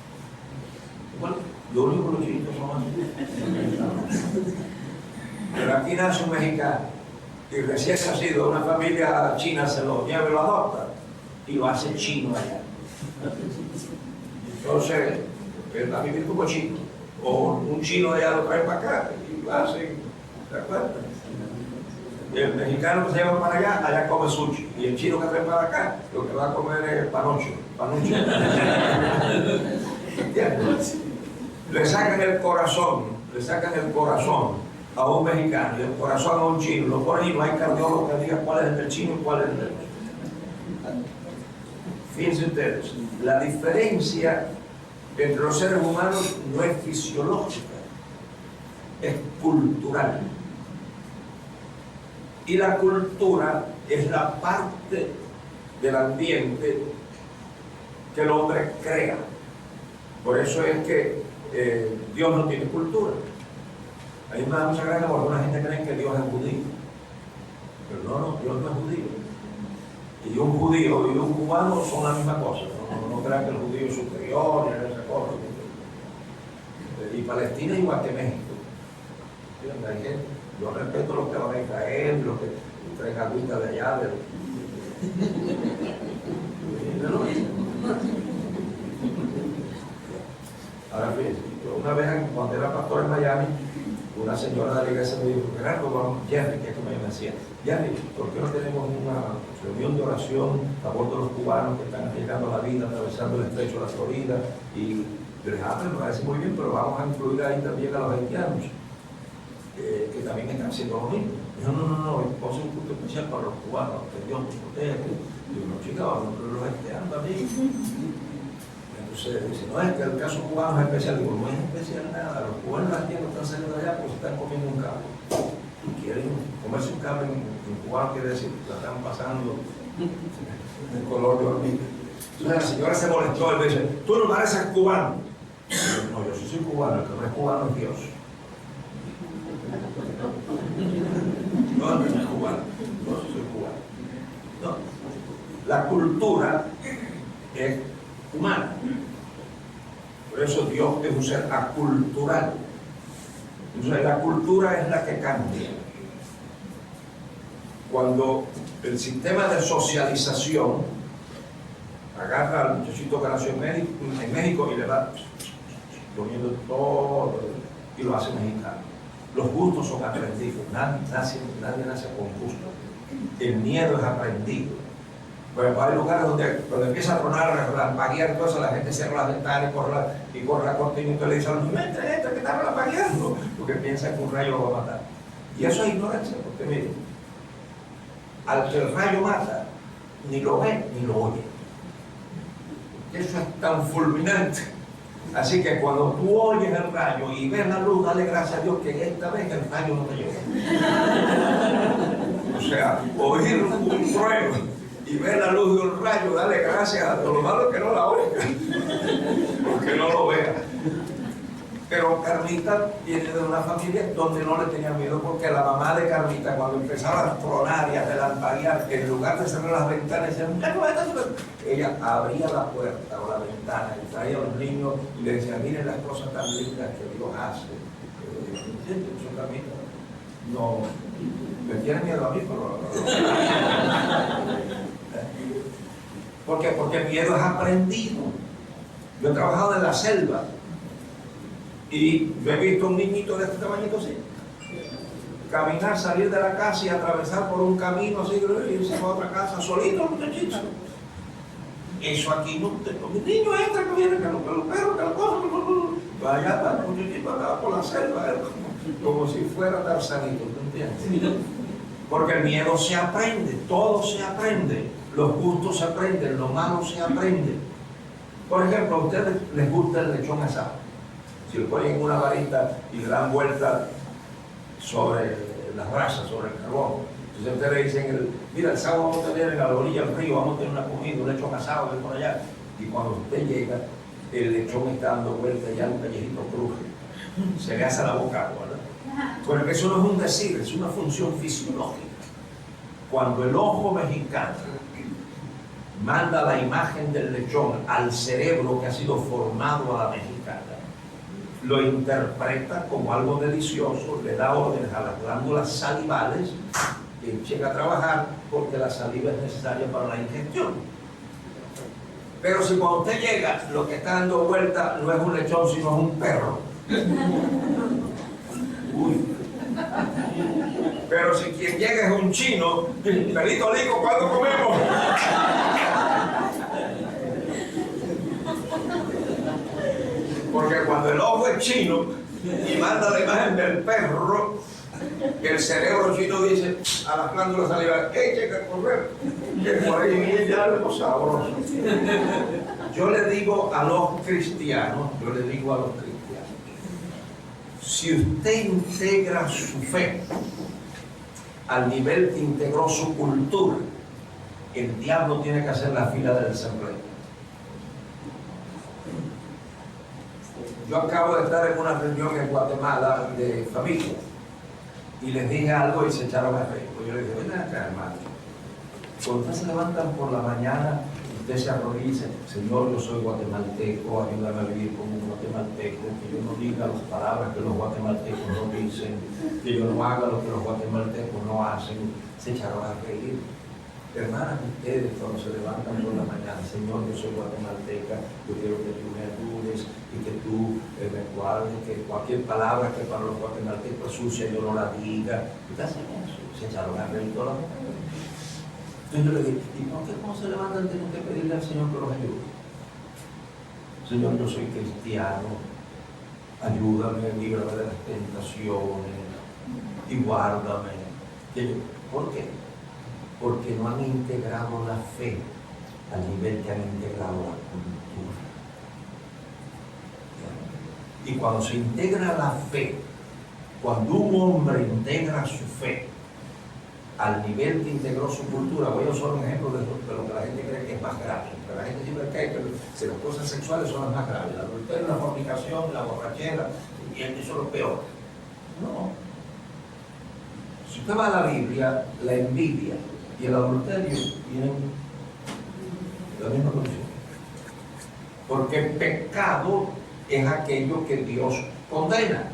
Bueno, lo único que los chinos son así. Pero aquí nace un mexicano y recién nacido de una familia china se lo lleva y lo adopta y lo hace chino allá. Entonces, él va a vivir como chino. O un chino de allá lo trae para acá y lo hacen, ¿de acuerdo? El mexicano que se lleva para allá come sushi. Y el chino que trae para acá, lo que va a comer es panucho. ¿Entiendes? Le sacan el corazón a un mexicano y el corazón a un chino. Lo ponen y no hay cardiólogo que diga cuál es el del chino y cuál es el del mexicano. Fíjense ustedes, la diferencia entre los seres humanos no es fisiológica, es cultural. Y la cultura es la parte del ambiente que el hombre crea. Por eso es que Dios no tiene cultura. A mí me da mucha gracia porque alguna gente cree que Dios es judío. Pero no, Dios no es judío. Y un judío y un cubano son la misma cosa. No crean que el judío es superior ni esa cosa. Y Palestina igual que México. Yo respeto los que van a Israel, traen agüita de allá, Ahora fíjense, una vez cuando era pastor en Miami, una señora de la iglesia me dijo, Gerardo, vamos, Jerry, que es como me decía, Jerry, ¿por qué no tenemos una reunión de oración a favor de los cubanos que están llegando a la vida, atravesando el estrecho de la Florida? Y yo les dije, me parece muy bien, pero vamos a incluir ahí también a los haitianos, que también están haciendo lo mismo. Dijo, no, pose un culto especial para los cubanos, que Dios nos protege. Digo, no, chicos, vamos a incluir los haitianos también. Entonces dice, no, es que el caso cubano es especial. Digo, no es especial nada, los cubanos haitianos están saliendo de allá porque se están comiendo un cable. Y quieren comerse un cable en cubano, quiere decir que la están pasando el color de hormiga. Entonces la señora se molestó y me dice, tú no pareces cubano. Digo, no, yo sí soy cubano, el que no es cubano es Dios. No, no soy cubano, no soy cubano. No. La cultura es humana. Por eso Dios es un ser acultural. Entonces la cultura es la que cambia. Cuando el sistema de socialización agarra al muchachito que nació en México y le va poniendo todo y lo hace mexicano. Los gustos son aprendidos, nadie nace con gusto. El miedo es aprendido. Bueno, hay lugares donde cuando empieza a tronar, relampaguear todo eso, la gente cierra las ventanas y corre la cortina y le dice a los niños, entra, que está relampagueando, porque piensa que un rayo lo va a matar. Y eso es ignorancia, porque miren, al que el rayo mata, ni lo ve ni lo oye. Eso es tan fulminante. Así que cuando tú oyes el rayo y ves la luz, dale gracias a Dios que esta vez el rayo no te llegó. O sea, oír un trueno y ver la luz de un rayo, dale gracias a Dios. Lo malo es que no la oiga, porque no lo vea. Pero Carmita viene de una familia donde no le tenía miedo, porque la mamá de Carmita, cuando empezaba a tronar y a relampaguear, en lugar de cerrar las ventanas, decía, ella abría la puerta o la ventana y traía a los niños y le decía, miren las cosas tan lindas que Dios hace. ¿Entiendes? Eso Carmita no me tiene miedo a mí, pero ¿por qué? Porque el miedo es aprendido. Yo he trabajado en la selva y yo he visto un niñito de este tamañito así caminar, salir de la casa y atravesar por un camino así y irse a otra casa solito, muchachito. Eso aquí no te... Los niños entran, que vienen, que los perros, que los cosas, vaya para el muchachito acá por la selva, como si fuera Tarzanito, ¿te entiendes? Porque el miedo se aprende, todo se aprende, los gustos se aprenden, lo malo se aprende. Por ejemplo, a ustedes les gusta el lechón asado. Si lo ponen en una varita y le dan vuelta sobre las brasas, sobre el carbón. Entonces ustedes le dicen, mira, el sábado vamos a tener en la orilla del río, vamos a tener una comida, un lechón asado de por allá. Y cuando usted llega, el lechón está dando vuelta y ya un callejito cruje. Se le hace la boca agua, ¿verdad? Pero eso no es un decir, es una función fisiológica. Cuando el ojo mexicano manda la imagen del lechón al cerebro que ha sido formado a la mexicana, lo interpreta como algo delicioso, le da órdenes a las glándulas salivales que echen a trabajar porque la saliva es necesaria para la ingestión. Pero si cuando usted llega, lo que está dando vuelta no es un lechón, sino es un perro. Uy. Pero si quien llega es un chino, Pelito Lico, ¿cuándo comemos? Porque cuando el ojo es chino y manda la imagen del perro, el cerebro chino dice a las glándulas salivales, echen que correr, que por ahí viene ya algo sabroso. Yo le digo a los cristianos, si usted integra su fe al nivel que integró su cultura, el diablo tiene que hacer la fila del desempleo. Yo acabo de estar en una reunión en Guatemala de familia y les dije algo y se echaron a reír. Yo les dije, ven acá, hermano. Cuando ustedes se levantan por la mañana, usted se arrodilla y dice, Señor, yo soy guatemalteco, ayúdame a vivir como un guatemalteco, que yo no diga las palabras que los guatemaltecos no dicen, que yo no haga lo que los guatemaltecos no hacen, se echaron a reír. Hermanas, ustedes cuando se levantan por la mañana, Señor, yo soy guatemalteca, yo quiero que tú me ayudes y que tú me guardes, que cualquier palabra que para los guatemaltecos es sucia yo no la diga. ¿Ustedes hacen eso? Se echaron a reír todas las mujeres. Entonces yo le dije, ¿y por qué cuando se levantan tienen que pedirle al Señor que los ayude? Señor, yo soy cristiano, ayúdame, líbrame de las tentaciones y guárdame. ¿Por qué? Porque no han integrado la fe al nivel que han integrado la cultura. Y cuando se integra la fe, cuando un hombre integra su fe al nivel que integró su cultura, voy a usar un ejemplo de lo que la gente cree que es más grave. Pero la gente siempre cree que las cosas sexuales son las más graves, la adulterio, la fornicación, la borrachera, y eso es lo peor. No. Si usted va a la Biblia, la envidia y el adulterio tienen la misma condición. Porque el pecado es aquello que Dios condena.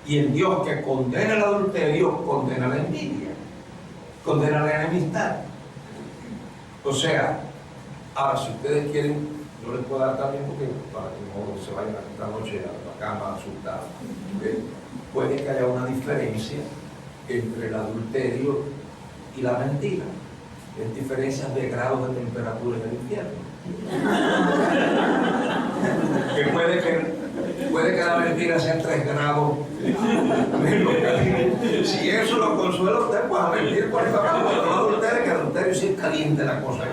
Y el Dios que condena el adulterio condena la envidia, condena la enemistad. O sea, ahora si ustedes quieren, yo les puedo dar también porque para que no se vayan esta noche a la cama asustados. Puede que haya una diferencia entre el adulterio y la mentira, es diferencias de grados de temperatura en el infierno. Que puede que la mentira sea 3 grados menos. Si eso lo consuela usted, pues a mentir por esta parte, no adulterio, que adulterio sí es caliente la cosa.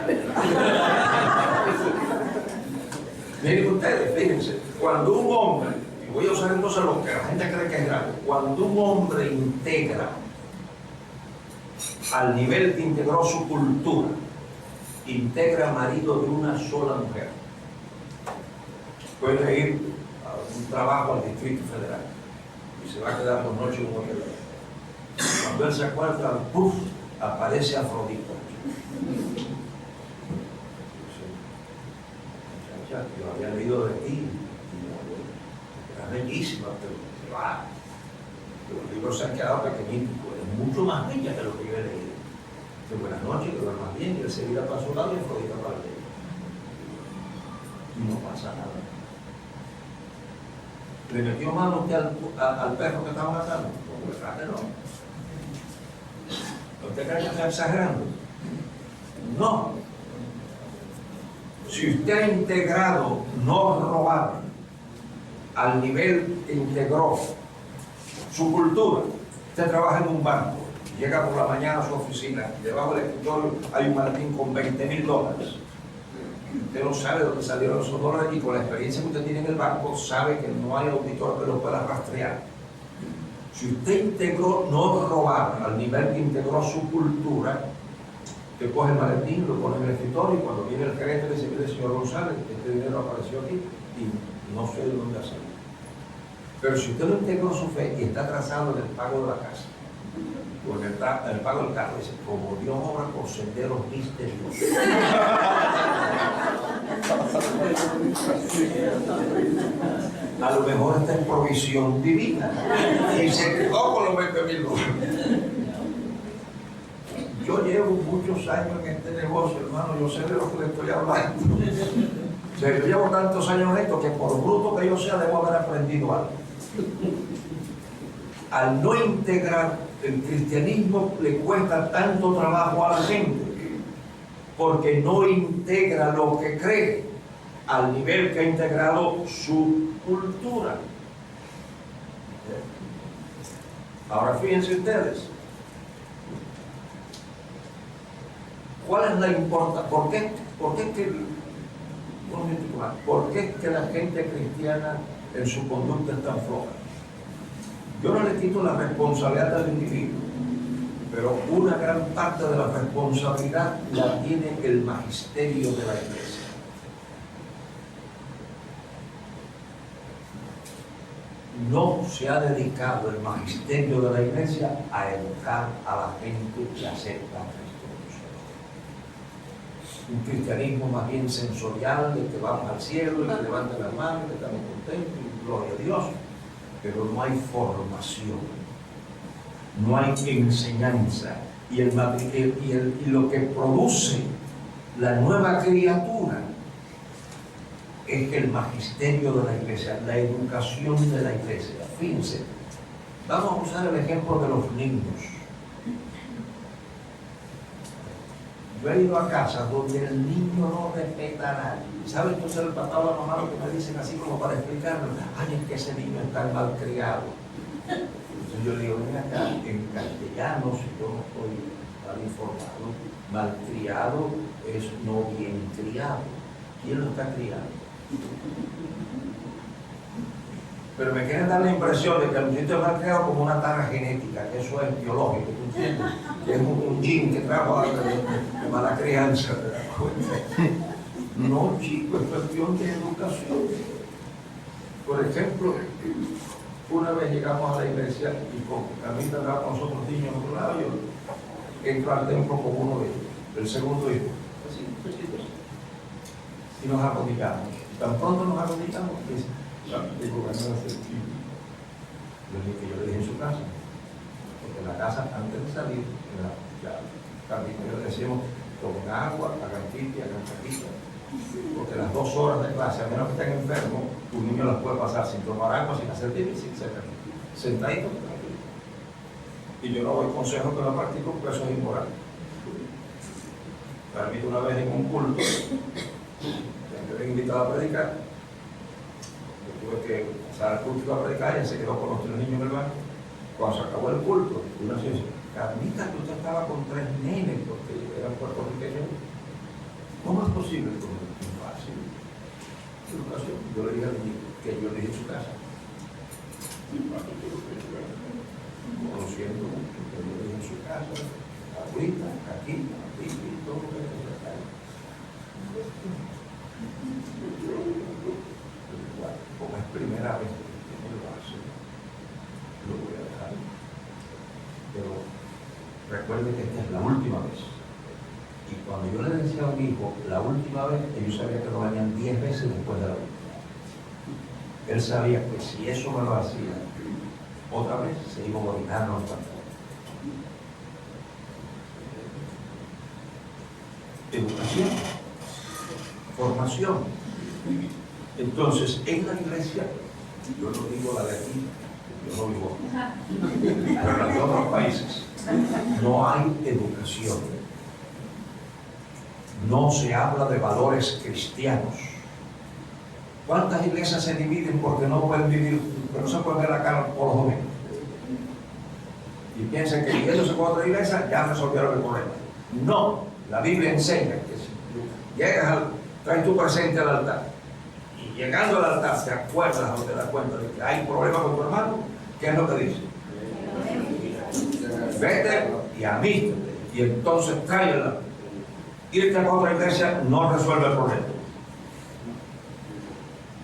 Miren ustedes, fíjense, cuando un hombre, y voy a usar entonces lo que la gente cree que es grave, cuando un hombre integra al nivel que integró su cultura, integra marido de una sola mujer, puede ir a un trabajo al Distrito Federal y se va a quedar 2 noches en un hotel. Cuando él se acuerda, ¡puf!, aparece Afrodita. Muchacha, yo había leído de ti, era bellísima, pero los libros se han quedado pequeñitos, es mucho más bella que lo que yo he leído. Que buenas noches, que duermas bien, y él se mira para su lado y Afrodita para él. Y no pasa nada. ¿Le metió mano usted al perro que estaba matando? Pues verdad que no. ¿Usted cree que está exagerando? No. Si usted ha integrado no robar al nivel que integró su cultura, usted trabaja en un banco, llega por la mañana a su oficina, debajo del escritorio hay un maletín con $20,000. Usted no sabe de dónde salieron esos dólares y con la experiencia que usted tiene en el banco sabe que no hay auditor que lo pueda rastrear. Si usted integró no robar al nivel que integró su cultura, usted coge el maletín, lo pone en el escritorio y cuando viene el gerente le dice: mire, señor González, este dinero apareció aquí y no sé de dónde ha salido. Pero si usted no integró su fe y está atrasado en el pago de la casa o en el pago del carro, dice: como Dios obra por senderos misteriosos. A lo mejor está en provisión divina y se quedó con los $20,000. Yo llevo muchos años en este negocio, hermano, yo sé de lo que le estoy hablando. O sea, yo llevo tantos años en esto que por bruto que yo sea debo haber aprendido algo. Al no integrar el cristianismo le cuesta tanto trabajo a la gente porque no integra lo que cree al nivel que ha integrado su cultura. Ahora fíjense ustedes, ¿cuál es la importancia? ¿Por qué es que la gente cristiana en su conducta es tan floja? Yo no le quito la responsabilidad del individuo, pero una gran parte de la responsabilidad la tiene el magisterio de la iglesia. No se ha dedicado el magisterio de la iglesia a educar a la gente que acepta a Cristo. Un cristianismo más bien sensorial, de que vamos al cielo y que levantan las manos, que estamos contentos y gloria a Dios. pero no hay formación, no hay enseñanza. Y lo que produce la nueva criatura es el magisterio de la iglesia, la educación de la iglesia. Fíjense, vamos a usar el ejemplo de los niños. Yo he ido a casas donde el niño no respeta a nadie. ¿Sabe entonces el papá o la mamá lo que me dicen así como para explicarlo? Ay, es que ese niño está malcriado. Entonces yo le digo, ven acá, en castellano, si yo no estoy mal informado, malcriado es no bien criado. ¿Quién lo está criando? Pero me quieren dar la impresión de que el muchachito es malcriado como una tara genética, que eso es biológico, ¿tú entiendes? Que es un gene que trajo de mala crianza. No, chico, es cuestión de educación. Por ejemplo, una vez llegamos a la iglesia y a mí andaba con nosotros niños en otro lado, yo entro al templo con uno de ellos, el segundo hijo, así, chiquitos, y nos arrodillamos. Tan pronto nos arrodillamos, dice, digo, yo le dije en su casa, porque en la casa, antes de salir, en la carpintería le decíamos, tomen agua, hagan pipi, hagan caquita, porque las 2 horas de clase, a menos que estén enfermos, tu niño las puede pasar sin tomar agua, sin hacer pipi, sin hacer caquita, sentadito, tranquilo. Y yo no doy consejos que lo practico porque eso es inmoral. Permito una vez en un culto, me habían invitado a predicar, yo tuve que pasar al culto a predicar, y se quedó con los 3 niños en el baño. Cuando se acabó el culto, una dice, Carmita, que usted estaba con 3 nenes, porque eran puertorriqueños. ¿Cómo es posible? Pues es fácil. Educación. Yo le dije al niño que yo le dije en su casa. Conociendo mucho, que yo le dije en su casa, agüita, caquita, pipi, todo lo que es la calle. Como es primera vez que me lo hace, lo voy a dejar. Pero recuerde que esta es la última vez. Y cuando yo le decía a mi hijo la última vez, ellos sabían que lo bañan 10 veces después de la última. Él sabía que si eso me lo hacía otra vez, se iba a orinar los pantalones. Educación, formación. Entonces, en la iglesia, yo no digo la de aquí, yo no vivo aquí, pero en los otros países, no hay educación. No se habla de valores cristianos. ¿Cuántas iglesias se dividen porque no pueden vivir, porque no se pueden ver la cara por los domingos? Y piensan que yéndose con otra iglesia ya resolvieron el problema. No, la Biblia enseña que si llegas traes tu presente al altar y llegando al altar te acuerdas o te das cuenta de que hay problema con tu hermano, ¿qué es lo que dice? Vete y amístate y entonces tráela. Irte a otra iglesia no resuelve el problema.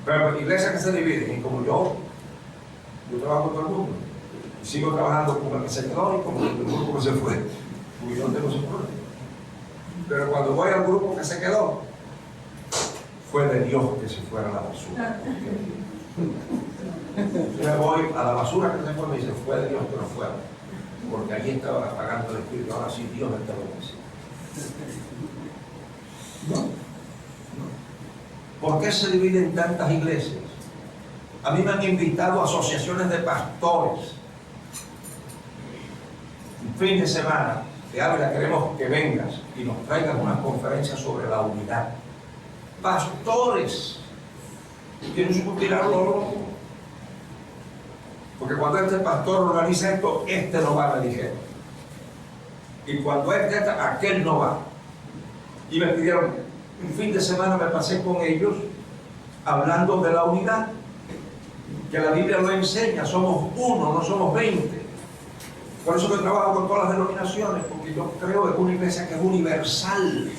Pero iglesias que se dividen, y como yo trabajo con todo el mundo, y sigo trabajando con el que se quedó y con el grupo que se fue, porque yo no tengo ese problema. Pero cuando voy al grupo que se quedó, fue de Dios que se fuera a la basura. Yo me voy a la basura que se fue, me dice, fue de Dios que no fuera, porque allí estaba apagando el espíritu, ahora sí Dios está bendecido. No. ¿Por qué se dividen tantas iglesias? A mí me han invitado a asociaciones de pastores. Un fin de semana, de Ávila, queremos que vengas y nos traigas una conferencia sobre la unidad. Pastores quieren sucutirarlo loco. Porque cuando este pastor organiza esto, este no va, me dijeron. Y cuando aquel no va. Y me pidieron, un fin de semana me pasé con ellos hablando de la unidad, que la Biblia lo enseña, somos uno, no somos 20. Por eso que trabajo con todas las denominaciones, porque yo creo en una iglesia que es universal.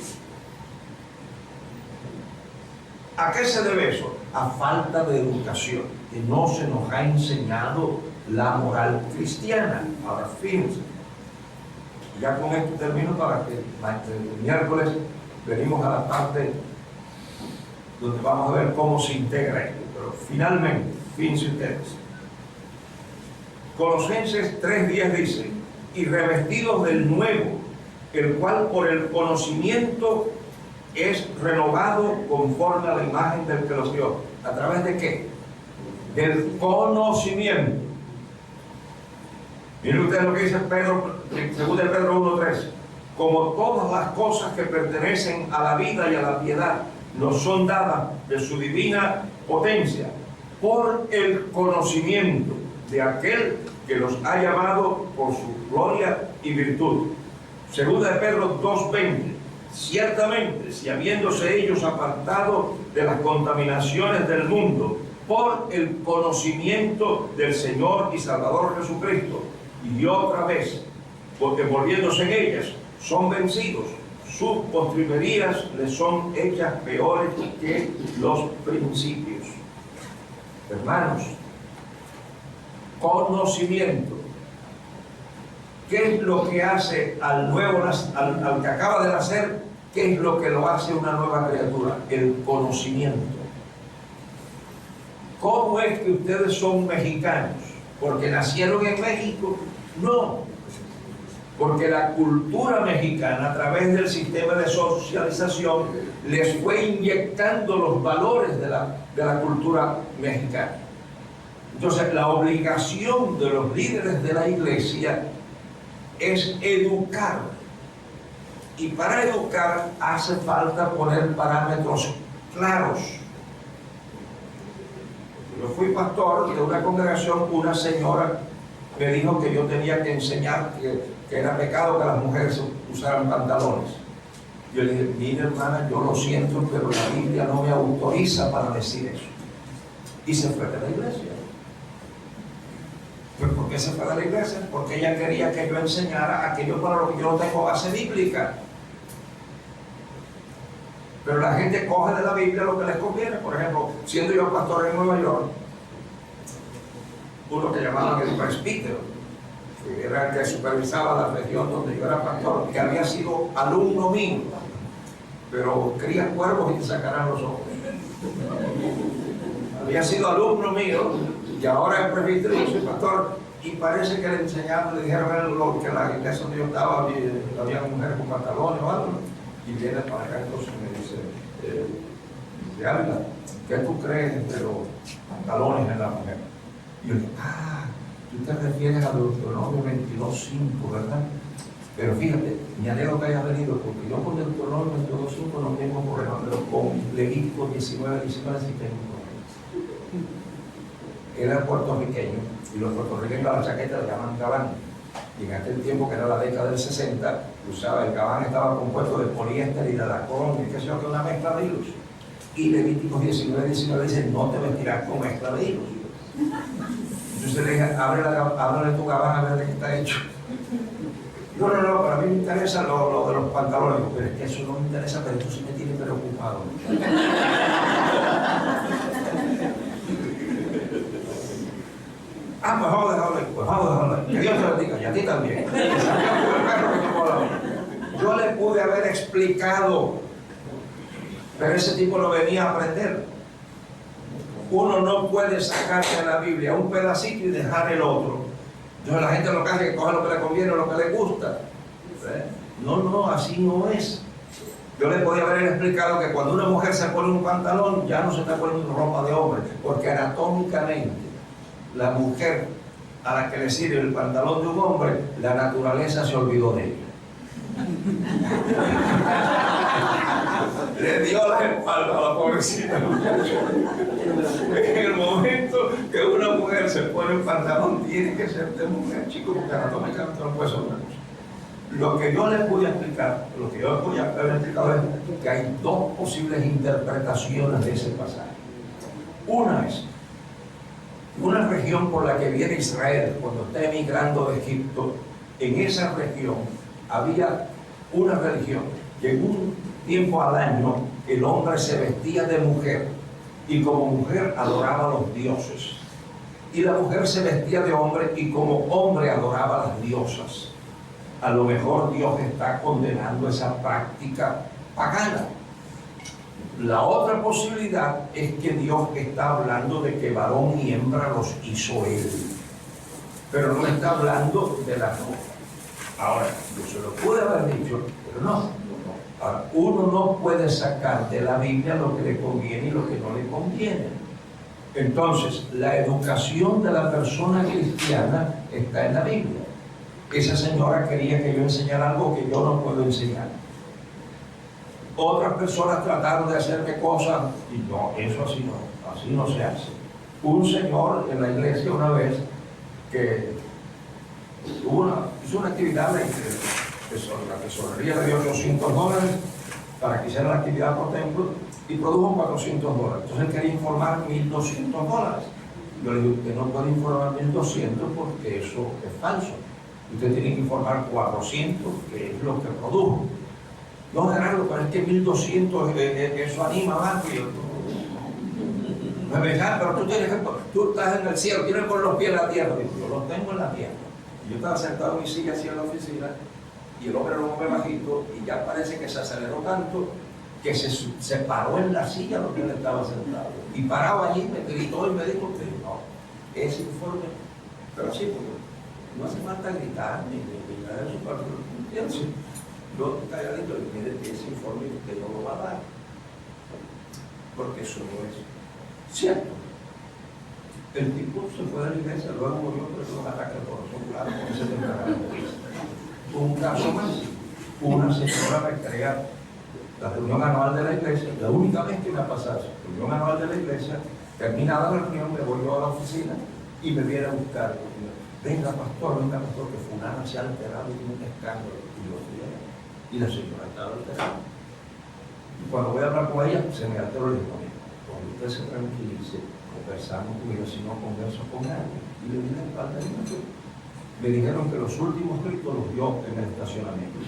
¿A qué se debe eso? A falta de educación, que no se nos ha enseñado la moral cristiana. Ahora, fíjense, ya con esto termino para que el miércoles venimos a la parte donde vamos a ver cómo se integra esto. Pero finalmente, fíjense ustedes, Colosenses 3:10 dice: y revestidos del nuevo, el cual por el conocimiento es renovado conforme a la imagen del que los dio. ¿A través de qué? Del conocimiento. Miren ustedes lo que dice Pedro, según de Pedro 1:3: como todas las cosas que pertenecen a la vida y a la piedad nos son dadas de su divina potencia, por el conocimiento de aquel que los ha llamado por su gloria y virtud. Segunda de Pedro 2:20: ciertamente, si habiéndose ellos apartado de las contaminaciones del mundo por el conocimiento del Señor y Salvador Jesucristo, y otra vez, porque volviéndose en ellas, son vencidos, sus postrimerías les son hechas peores que los principios. Hermanos, conocimiento. ¿Qué es lo que hace al nuevo, al que acaba de nacer? ¿Qué es lo que lo hace una nueva criatura? El conocimiento. ¿Cómo es que ustedes son mexicanos? ¿Porque nacieron en México? No. Porque la cultura mexicana, a través del sistema de socialización, les fue inyectando los valores de la cultura mexicana. Entonces, la obligación de los líderes de la iglesia es educar. Y para educar hace falta poner parámetros claros. Yo fui pastor de una congregación, una señora me dijo que yo tenía que enseñar que era pecado que las mujeres usaran pantalones. Yo le dije: mire, hermana, yo lo siento, pero la Biblia no me autoriza para decir eso. Y se fue de la iglesia. ¿Pero por qué se fue de la iglesia? Porque ella quería que yo enseñara aquello para lo que yo no tengo base bíblica. Pero la gente coge de la Biblia lo que les conviene. Por ejemplo, siendo yo pastor en Nueva York, uno que llamaban el presbítero, que era el que supervisaba la región donde yo era pastor, que había sido alumno mío, pero cría cuervos y te sacarán los ojos. Había sido alumno mío y ahora es presbítero y yo soy pastor, y parece que le enseñaron, le dijeron a él que en la iglesia donde yo estaba había mujeres con pantalones o algo, y viene para acá entonces me dice: Ávila, ¿qué tú crees entre los pantalones en la mujer? Y yo le digo: tú te refieres a Deuteronomio 22:5, ¿verdad? Pero fíjate, me alegro que hayas venido, porque yo con Deuteronomio 22:5 no tengo problema, pero con Levítico 19:19 sí tengo problemas. Era puertorriqueño, y los puertorriqueños a la chaqueta le llaman gabán. Y en aquel tiempo, que era la década del 60, usaba el gabán, estaba compuesto de poliéster y de alacrón, y qué sé yo, que una mezcla de hilos. Y Levítico 19:19 dice: no te vestirás con mezcla de hilos. Entonces le dije: ábrele tu gabán a ver de qué está hecho. No, para mí me interesa lo de los pantalones. Pero es que eso no me interesa, pero esto sí me tiene preocupado. Mejor dejarlo. Que Dios te bendiga, y a ti también. Yo le pude haber explicado, pero ese tipo no venía a aprender. Uno no puede sacar de la Biblia un pedacito y dejar el otro. Entonces la gente lo que hace es que coge lo que le conviene, lo que le gusta. No, así no es. Yo le podía haber explicado que cuando una mujer se pone un pantalón, ya no se está poniendo ropa de hombre, porque anatómicamente la mujer a la que le sirve el pantalón de un hombre, la naturaleza se olvidó de ella. Le dio la espalda a la pobrecita muchacha. En el momento que una mujer se pone un pantalón, tiene que ser de mujer, chico, porque anatómicamente no puede ser una cosa. Lo que yo les pude explicar, lo que yo les pude haber explicado es que hay dos posibles interpretaciones de ese pasaje. Una es una región por la que viene Israel cuando está emigrando de Egipto. En esa región había una religión que en un tiempo al año el hombre se vestía de mujer y como mujer adoraba a los dioses, y la mujer se vestía de hombre y como hombre adoraba a las diosas. A lo mejor Dios está condenando esa práctica pagana. La otra posibilidad es que Dios está hablando de que varón y hembra los hizo Él. pero no me está hablando de la ropa. Ahora, yo se lo pude haber dicho, pero no. Ahora, uno no puede sacar de la Biblia lo que le conviene y lo que no le conviene. Entonces, la educación de la persona cristiana está en la Biblia. Esa señora quería que yo enseñara algo que yo no puedo enseñar. Otras personas trataron de hacerme cosas y no, eso así no se hace. Un señor en la iglesia una vez que hizo una actividad de la tesorería le dio $800 para que hiciera la actividad por templo y produjo $400. Entonces él quería informar $1,200. Yo le digo, usted no puede informar 1,200 porque eso es falso. Usted tiene que informar 400, que es lo que produjo. No, Gerardo, pero es que 1,200, eso anima más. Me decía, pero tú estás en el cielo, tienes con los pies en la tierra. Digo, yo los tengo en la tierra. Yo estaba sentado en mi silla así en la oficina y el hombre era un hombre bajito y ya parece que se aceleró tanto que se paró en la silla donde él estaba sentado. Y parado allí me gritó y me dijo que no, ese informe, pero sí, porque no hace falta gritar ni nada de eso para que lo entiendan. Yo calladito le dije que ese informe usted no lo va a dar, porque eso no es cierto. El tipo se fue de la iglesia, luego murió por esos ataques al corazón, claro, con ese temperamento. Un caso más, una señora me crea la reunión anual de la iglesia, la única vez que me ha pasado, la reunión anual de la iglesia, terminada la reunión, me voy yo a la oficina y me viene a buscar. Venga pastor, que fulana se ha alterado y tiene un escándalo. Y yo fui allá. Y la señora estaba alterada. Y cuando voy a hablar con ella, se me alteró el digo, cuando usted se tranquilice, conversamos con ella, si no converso con nadie. Y le dije, falta de mucho. Me dijeron que los últimos gritos los dio en el estacionamiento.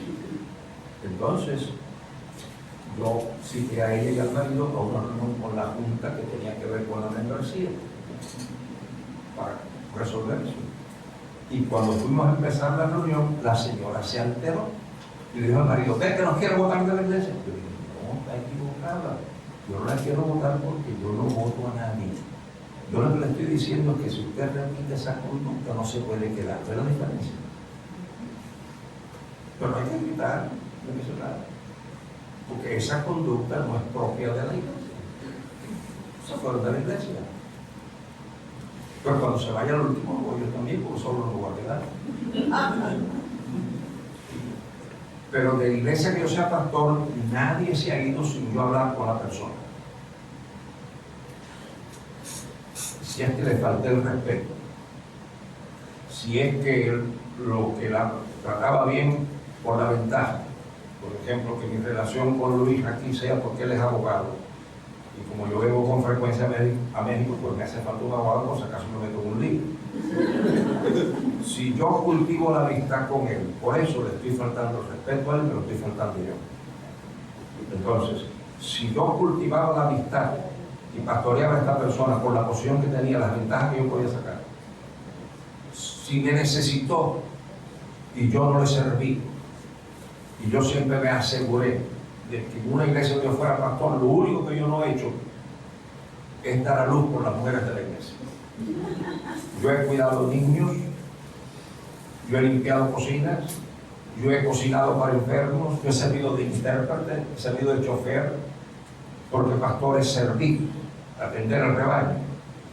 Entonces, yo cité a ella y al marido a una reunión con la junta que tenía que ver con la membresía para resolver eso. Y cuando fuimos a empezar la reunión, la señora se alteró y le dijo al marido, ¿ves que nos quiere votar de la iglesia? Yo dije, no, está equivocada. Yo no la quiero votar porque yo no voto a nadie. Yo lo que le estoy diciendo es que si usted repite esa conducta no se puede quedar. ¿Ve la diferencia? Pero no hay que gritar, no hay que hacer nada. Porque esa conducta no es propia de la iglesia. Se fueron de la iglesia. Pero cuando se vaya al último, voy yo también, porque solo no voy a quedar. Pero de la iglesia que yo sea pastor, nadie se ha ido sin yo hablar con la persona. Si es que le falté el respeto, si es que lo que la trataba bien por la ventaja, por ejemplo, que mi relación con Luis aquí sea porque él es abogado, y como yo vengo con frecuencia a México, pues me hace falta un abogado, por si acaso me meto en un lío. Si yo cultivo la amistad con él, por eso le estoy faltando el respeto a él, me lo estoy faltando yo. Entonces, si yo cultivaba la amistad y pastoreaba a esta persona por la posición que tenía, las ventajas que yo podía sacar, si me necesitó y yo no le serví, y yo siempre me aseguré de que en una iglesia donde yo fuera pastor, lo único que yo no he hecho es dar a luz por las mujeres de la iglesia. Yo he cuidado niños, yo he limpiado cocinas, yo he cocinado para enfermos, yo he servido de intérprete, he servido de chofer, porque pastor es servir, atender al rebaño.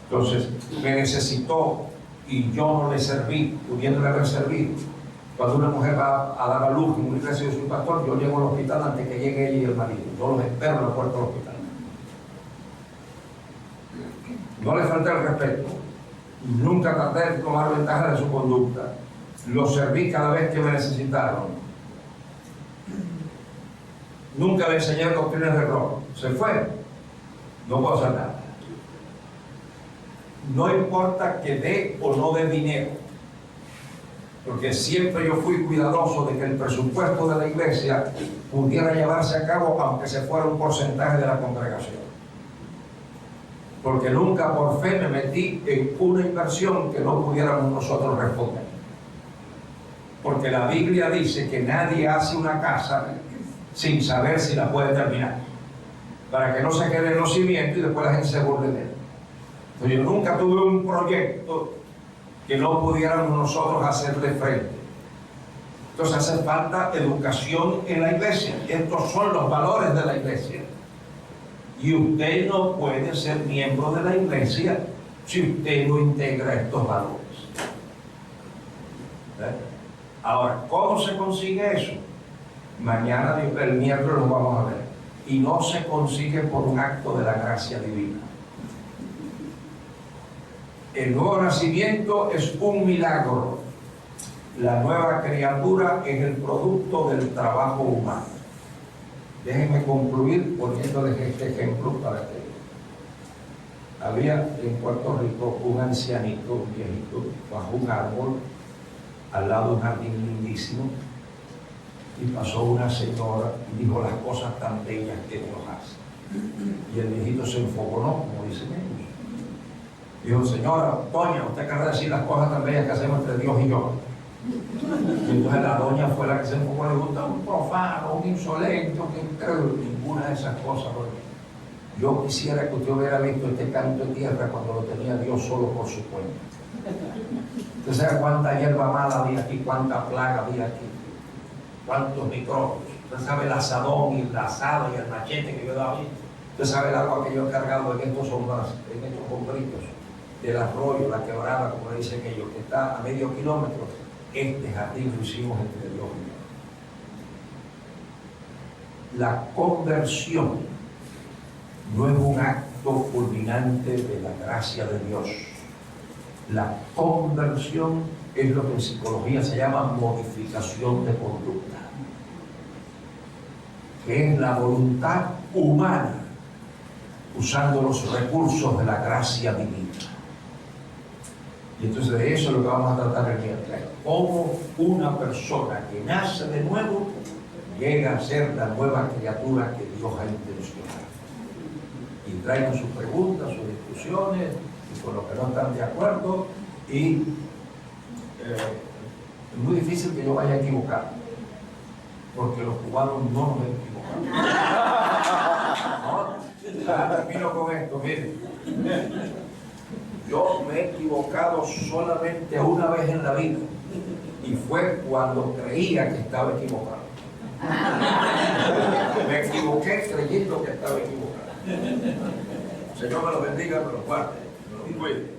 Entonces, me necesitó y yo no le serví, pudiéndole haber servido. Cuando una mujer va a dar a luz en una iglesia de su pastor, yo llego al hospital antes que llegue ella y el marido. Yo los espero en la puerta del hospital. No le falté el respeto. Nunca traté de tomar ventaja de su conducta. Lo serví cada vez que me necesitaron. Nunca le enseñé doctrinas de error. Se fue. No puedo hacer nada. No importa que dé o no dé dinero, porque siempre yo fui cuidadoso de que el presupuesto de la iglesia pudiera llevarse a cabo aunque se fuera un porcentaje de la congregación. Porque nunca por fe me metí en una inversión que no pudiéramos nosotros responder. Porque la Biblia dice que nadie hace una casa sin saber si la puede terminar, para que no se quede en los cimientos y después la gente se burle de él. Entonces yo nunca tuve un proyecto que no pudiéramos nosotros hacerle frente. Entonces hace falta educación en la iglesia. Estos son los valores de la iglesia. Y usted no puede ser miembro de la iglesia si usted no integra estos valores. Ahora, ¿cómo se consigue eso? Mañana, el miércoles, lo vamos a ver. Y no se consigue por un acto de la gracia divina. El nuevo nacimiento es un milagro. La nueva criatura es el producto del trabajo humano. Déjenme concluir poniéndoles este ejemplo para que había en Puerto Rico un ancianito, un viejito, bajo un árbol, al lado de un jardín lindísimo, y pasó una señora y dijo las cosas tan bellas que Dios hace. Y el viejito se enfogonó, como dicen ellos. Dijo, señora, doña, usted querrá decir las cosas tan bellas que hacemos entre Dios y yo. Y entonces la doña fue la que se enfocó, le gusta un profano, un insolente, un incrédulo, ninguna de esas cosas. Yo quisiera que usted hubiera visto este canto de tierra cuando lo tenía Dios solo por su cuenta. Usted sabe cuánta hierba mala había aquí, cuánta plaga había aquí, cuántos microbios. Usted sabe el asadón y la asada y el machete que yo daba ahí. Usted sabe el agua que yo he cargado en estos bombritos del arroyo, la quebrada, como le dice aquello, que está a medio kilómetro. Este jardín lo hicimos entre Dios y yo. La conversión no es un acto culminante de la gracia de Dios. La conversión es lo que en psicología se llama modificación de conducta, que es la voluntad humana usando los recursos de la gracia divina. Y entonces de eso es lo que vamos a tratar el miércoles. Cómo una persona que nace de nuevo llega a ser la nueva criatura que Dios ha intencionado. Y traigan sus preguntas, sus discusiones, y con los que no están de acuerdo. Y es muy difícil que yo vaya a equivocar, porque los cubanos no nos equivocamos. ¿No? Ya termino con esto, miren. Yo me he equivocado solamente una vez en la vida, y fue cuando creía que estaba equivocado. Me equivoqué creyendo que estaba equivocado. Señor me lo bendiga, me lo guarde, me lo cuide.